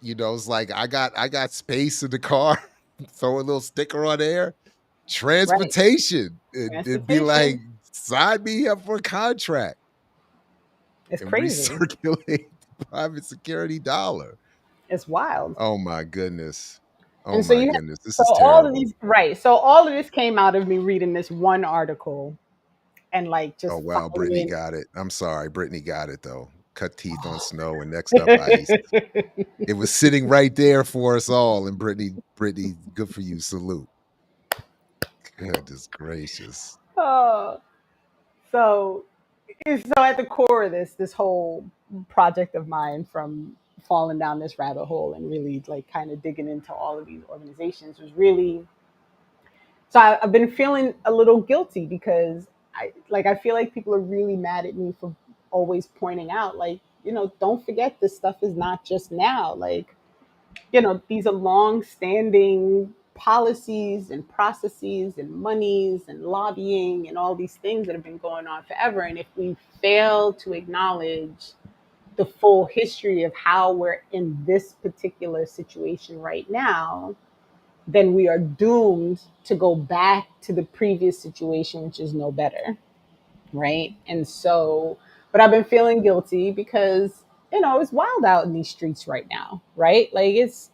it's like I got space in the car, throw a little sticker on there, right. transportation. It'd be like, Transportation. sign me up for a contract It's and crazy. recirculate the private security dollar. It's wild. Oh my goodness. Oh And so my you have, goodness. This so is all of terrible. these, right. So all of this came out of me reading this one article and like Oh just wow, Brittany following. got it. I'm sorry, Brittany got it though. Cut teeth on snow and next up ice. It was sitting right there for us all. And Brittany, good for you. Salute. Goodness gracious. Oh, so so at the core of this whole project of mine, from falling down this rabbit hole and really like kind of digging into all of these organizations, was really, so I've been feeling a little guilty because I feel like people are really mad at me for always pointing out, like, don't forget, this stuff is not just now. Like, these are long standing policies and processes and monies and lobbying and all these things that have been going on forever. And if we fail to acknowledge the full history of how we're in this particular situation right now, then we are doomed to go back to the previous situation, which is no better. Right. And so, but I've been feeling guilty because, it's wild out in these streets right now. Right. Like it's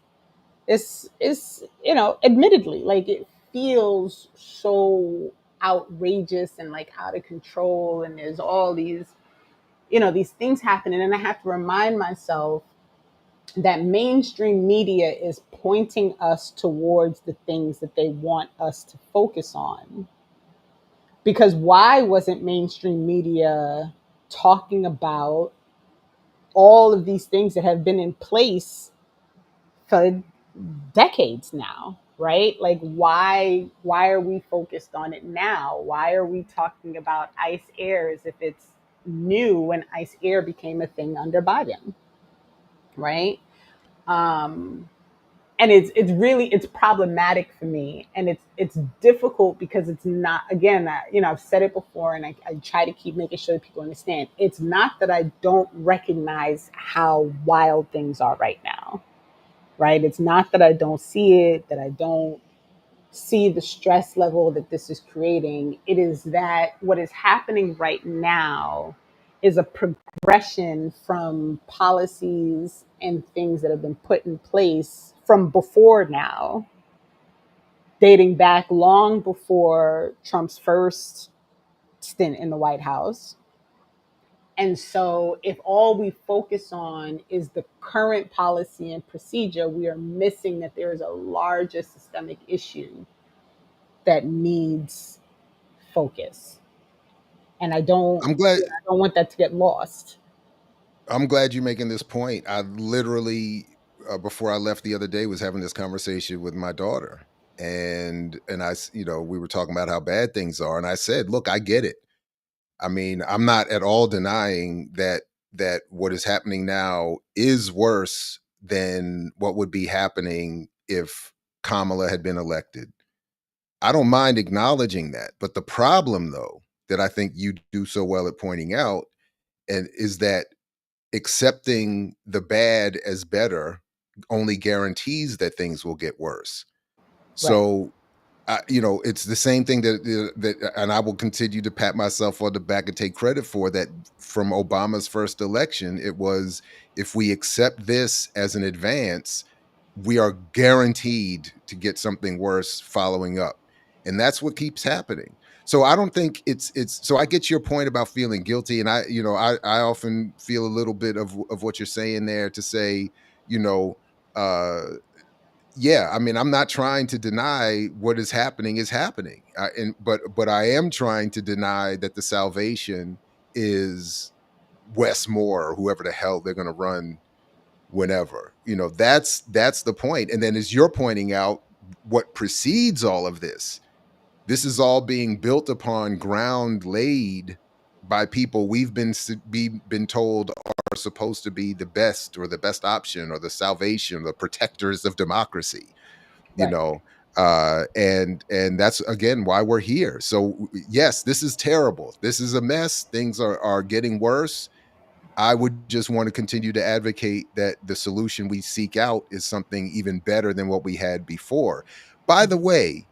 admittedly, like, it feels so outrageous and like out of control, and there's all these things happening, and I have to remind myself that mainstream media is pointing us towards the things that they want us to focus on. Because why wasn't mainstream media talking about all of these things that have been in place for decades now, right? Like, why are we focused on it now? Why are we talking about ICE Air as if it's new when ICE Air became a thing under Biden, right? um and it's problematic for me, and it's difficult because it's not, again, I've said it before, and I try to keep making sure that people understand, it's not that I don't recognize how wild things are right now, right? It's not that I don't see it, that I don't see the stress level that this is creating. It is that what is happening right now is a progression from policies and things that have been put in place from before now, dating back long before Trump's first stint in the White House. And so, if all we focus on is the current policy and procedure, we are missing that there is a larger systemic issue that needs focus. And I'm glad I don't want that to get lost. I'm glad you're making this point. I literally, before I left the other day, was having this conversation with my daughter, and we were talking about how bad things are, and I said, "Look, I get it. I mean, I'm not at all denying that what is happening now is worse than what would be happening if Kamala had been elected. I don't mind acknowledging that, but the problem, though, that I think you do so well at pointing out, and is that accepting the bad as better only guarantees that things will get worse. Right. So, it's the same thing and I will continue to pat myself on the back and take credit for that. From Obama's first election, it was, if we accept this as an advance, we are guaranteed to get something worse following up, and that's what keeps happening. So I don't think it's so I get your point about feeling guilty, and I often feel a little bit of what you're saying there, to say, you know uh yeah, I mean, I'm not trying to deny what is happening, but I am trying to deny that the salvation is Wes Moore or whoever the hell they're going to run whenever. That's the point. And then, as you're pointing out, what precedes all of this is all being built upon ground laid by people we've been told are supposed to be the best or the best option or the salvation, the protectors of democracy. you Right. know and that's again why we're here. So yes, this is terrible, this is a mess, things are getting worse. I would just want to continue to advocate that the solution we seek out is something even better than what we had before. By the Mhm. way,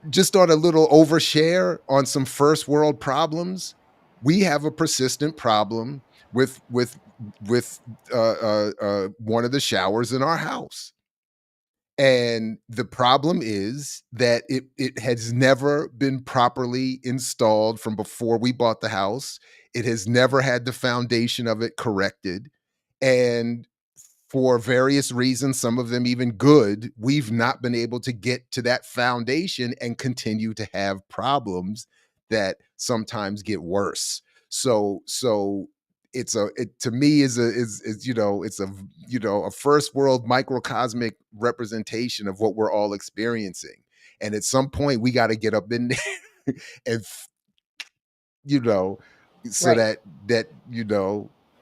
just on a little overshare on some first world problems, we have a persistent problem with one of the showers in our house. And the problem is that it has never been properly installed from before we bought the house. It has never had the foundation of it corrected. And for various reasons, some of them even good, we've not been able to get to that foundation and continue to have problems that sometimes get worse. So it to me is it's a first world microcosmic representation of what we're all experiencing. And at some point we got to get up in there and you know so Right. that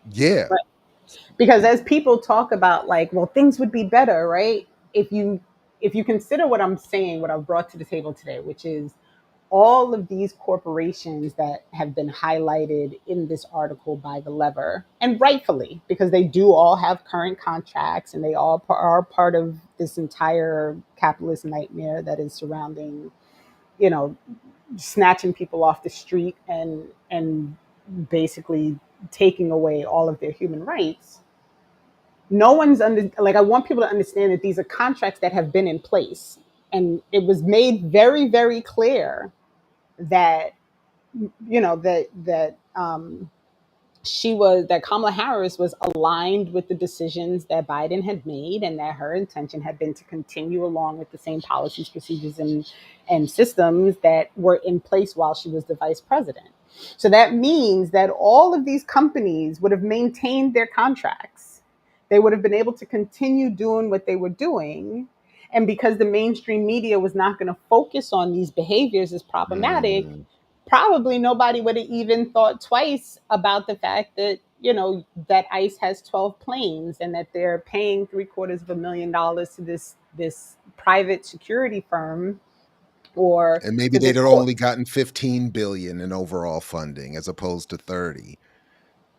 yeah. Right. Because as people talk about, like, well, things would be better, right? If you consider what I'm saying, what I've brought to the table today, which is all of these corporations that have been highlighted in this article by the lever, and rightfully, because they do all have current contracts and they all are part of this entire capitalist nightmare that is surrounding, you know, snatching people off the street and basically taking away all of their human rights. No one's under, like, I want people to understand that these are contracts that have been in place, and it was made very, very clear that, that Kamala Harris was aligned with the decisions that Biden had made, and that her intention had been to continue along with the same policies, procedures, and systems that were in place while she was the vice president. So that means that all of these companies would have maintained their contracts. They would have been able to continue doing what they were doing. And because the mainstream media was not going to focus on these behaviors as problematic, Mm. probably nobody would have even thought twice about the fact that, that ICE has 12 planes and that they're paying $750,000 to this private security firm, or And maybe to they'd this have court. only gotten 15 billion in overall funding as opposed to 30.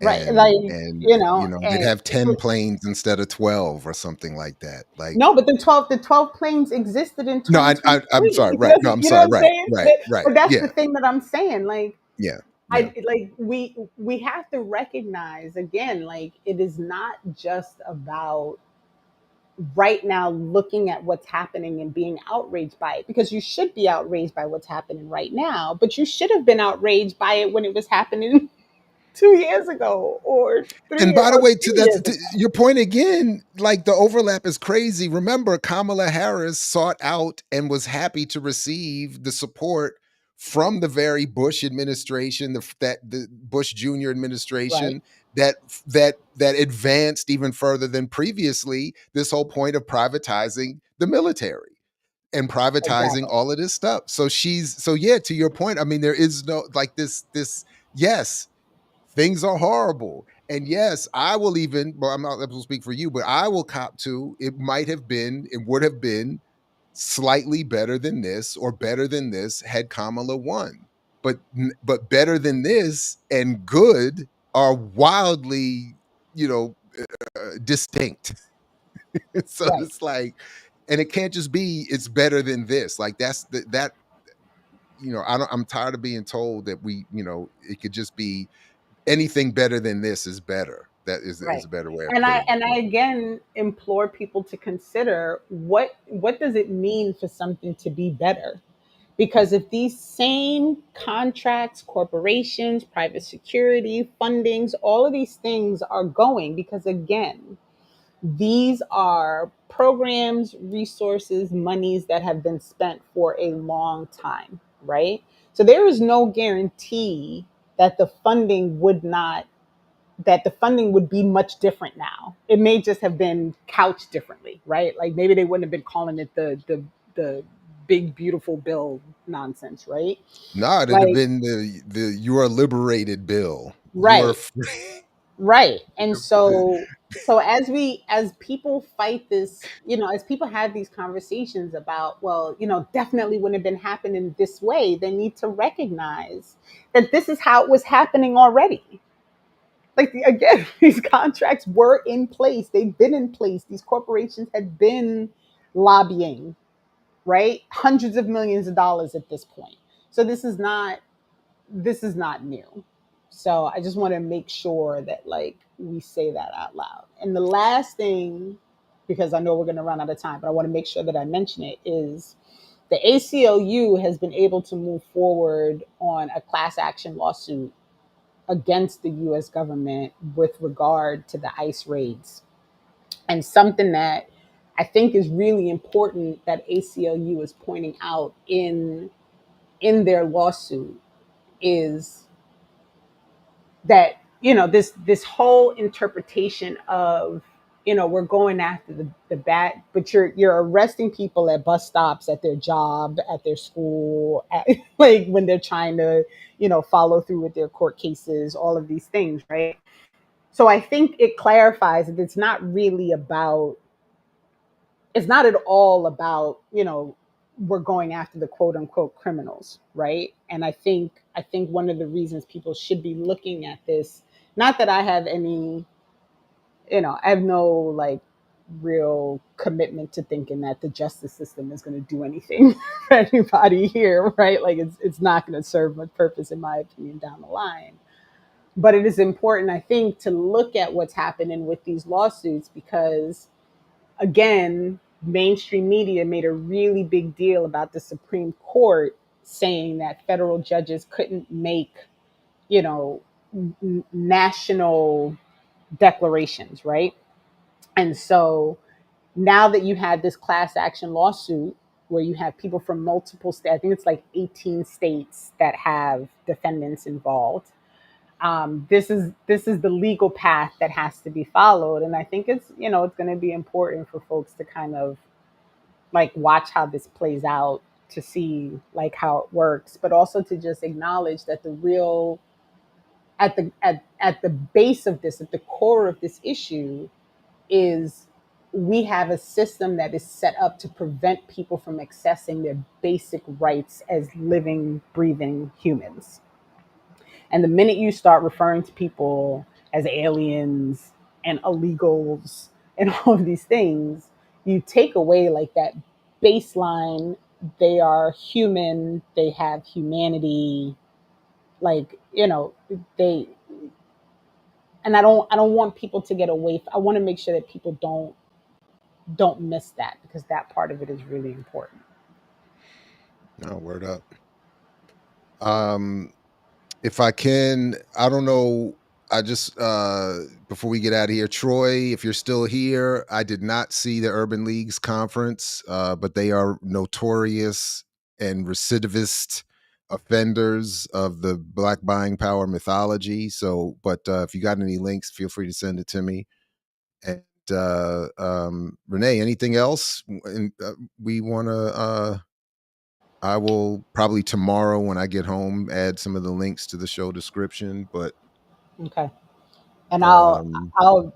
Right, And they'd and have 10 planes instead of 12 or something like that. Like, no, but the 12 planes existed in no, I'm 2023. sorry, right. No, I'm You know what sorry, I'm right, saying? right, right. But that's the Yeah, thing that I'm saying. Like, yeah, yeah. we have to recognize, again, like, it is not just about right now looking at what's happening and being outraged by it, because you should be outraged by what's happening right now, but you should have been outraged by it when it was happening 2 years ago, or And 3 by the or way, 10 years to ago. your point again, like the overlap is crazy. Remember, Kamala Harris sought out and was happy to receive the support from the very Bush administration, the Bush Junior Right. administration that advanced even further than previously this whole point of privatizing the military and privatizing Exactly. all of this stuff. So yeah, to your point, I mean, there is no like this yes, things are horrible. And yes, I will even, well, I'm not able to speak for you, but I will cop to it would have been slightly better than this or better than this had Kamala won. But better than this and good are wildly, you know, distinct. So Right. it's like, and it can't just be it's better than this. Like that I'm tired of being told that it could just be anything better than this is better. That is Right. a better way of And I putting and it. I again implore people to consider what does it mean for something to be better? Because if these same contracts, corporations, private security, fundings, all of these things are going, because again, These are programs, resources, monies that have been spent for a long time, right? So there is no guarantee that the funding would be much different now. It may just have been couched differently, right? Like maybe they wouldn't have been calling it the big beautiful bill nonsense, right? No, it'd have Like been the "You are liberated" bill. You are right, free. right. And so as people fight this, as people have these conversations about, well, definitely wouldn't have been happening this way, they need to recognize that this is how it was happening already. Like again, these contracts were in place. They've been in place. These corporations had been lobbying, right? Hundreds of millions of dollars at this point. So this is not new. So I just want to make sure that like we say that out loud. And the last thing, because I know we're going to run out of time, but I want to make sure that I mention it, is the ACLU has been able to move forward on a class action lawsuit against the US government with regard to the ICE raids. And something that I think is really important that ACLU is pointing out in their lawsuit is that this whole interpretation of we're going after the bad, but you're arresting people at bus stops, at their job, at their school, like when they're trying to follow through with their court cases, all of these things, right? So I think it clarifies that it's not at all about we're going after the quote unquote criminals, right? And I think one of the reasons people should be looking at this, not that I have any, I have no like real commitment to thinking that the justice system is going to do anything for anybody here, right? Like it's not going to serve much purpose in my opinion down the line. But it is important, I think, to look at what's happening with these lawsuits because, again, mainstream media made a really big deal about the Supreme Court saying that federal judges couldn't make, national declarations, right? And so now that you have this class action lawsuit where you have people from multiple states, I think it's like 18 states that have defendants involved. This is the legal path that has to be followed, and I think it's going to be important for folks to kind of like watch how this plays out to see like how it works, but also to just acknowledge that the real at the base of this, at the core of this issue, is we have a system that is set up to prevent people from accessing their basic rights as living, breathing humans. And the minute you start referring to people as aliens and illegals and all of these things, you take away like that baseline. They are human, they have humanity, like, they and I don't want people to get away. I want to make sure that people don't miss that because that part of it is really important. No, word up. Um, if I can, I don't know. I just before we get out of here, Troy, if you're still here, I did not see the Urban League's conference, but they are notorious and recidivist offenders of the Black buying power mythology. So, but if you got any links, feel free to send it to me. And Renee, anything else? And we want to. I will probably tomorrow when I get home add some of the links to the show description. But Okay. And um, I'll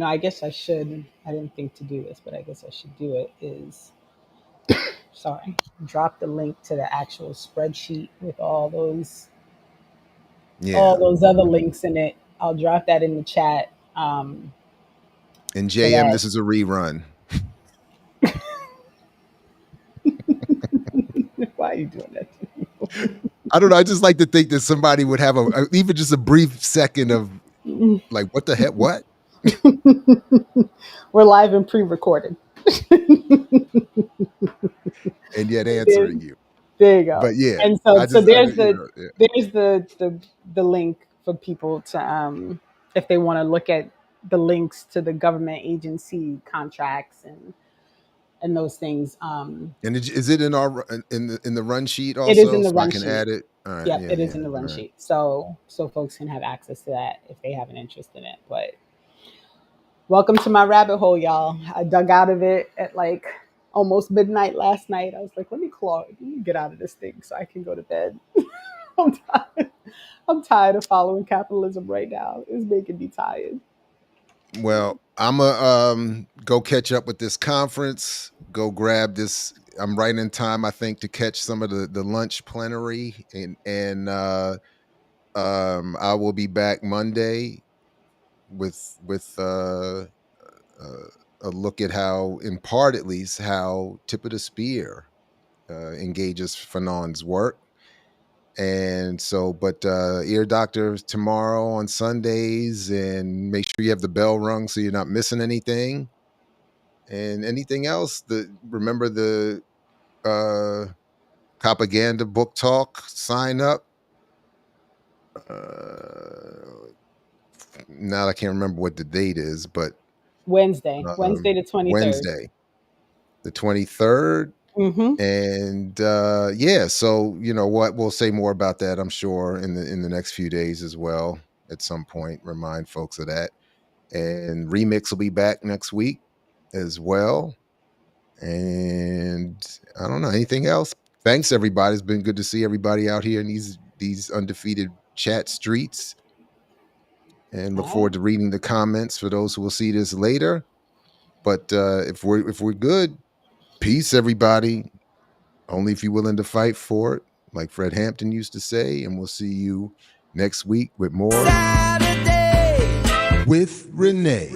I guess I should, I didn't think to do this, but I guess I should do it, is sorry, drop the link to the actual spreadsheet with all yeah, those other links in it. I'll drop that in the chat, and so JM, that this is a rerun. why are you doing that I don't know. I just like to think that somebody would have even just a brief second of to me? like, what the heck? What? We're live and pre-recorded. And yet there, answering you. there you go. But yeah, And so I so just, there's you the know, yeah. there's the link for people to if they want to look at the links to the government agency contracts and those things. And is it in our in the run sheet It is in also, the so I run can sheet. add it? All right, Yep, yeah, it is yeah, in the all run right. sheet. So folks can have access to that if they have an interest in it. But welcome to my rabbit hole, y'all. I dug out of it at like almost midnight last night. I was like, let me get out of this thing so I can go to bed. I'm tired. I'm tired of following capitalism right now. It's making me tired. Well, I'm a go catch up with this conference. Go grab this. I'm right in time, I think, to catch some of the lunch plenary, and I will be back Monday with a look at how, in part at least, how tip of the spear engages Fanon's work. And so, but ear doctors tomorrow on Sundays, and make sure you have the bell rung so you're not missing anything. And anything else, remember the propaganda book talk sign up. Uh, Now I can't remember what the date is, but Wednesday the 23rd. Wednesday, the 23rd. Mm-hmm. And yeah, so you know what, we'll say more about that, I'm sure, in the next few days as well. At some point, remind folks of that. And Remix will be back next week as well. And I don't know anything else. Thanks everybody. It's been good to see everybody out here in these undefeated chat streets. And look All right. forward to reading the comments for those who will see this later. But if we're good, peace everybody. Only if you're willing to fight for it, like Fred Hampton used to say. And we'll see you next week with more Saturday with Renee.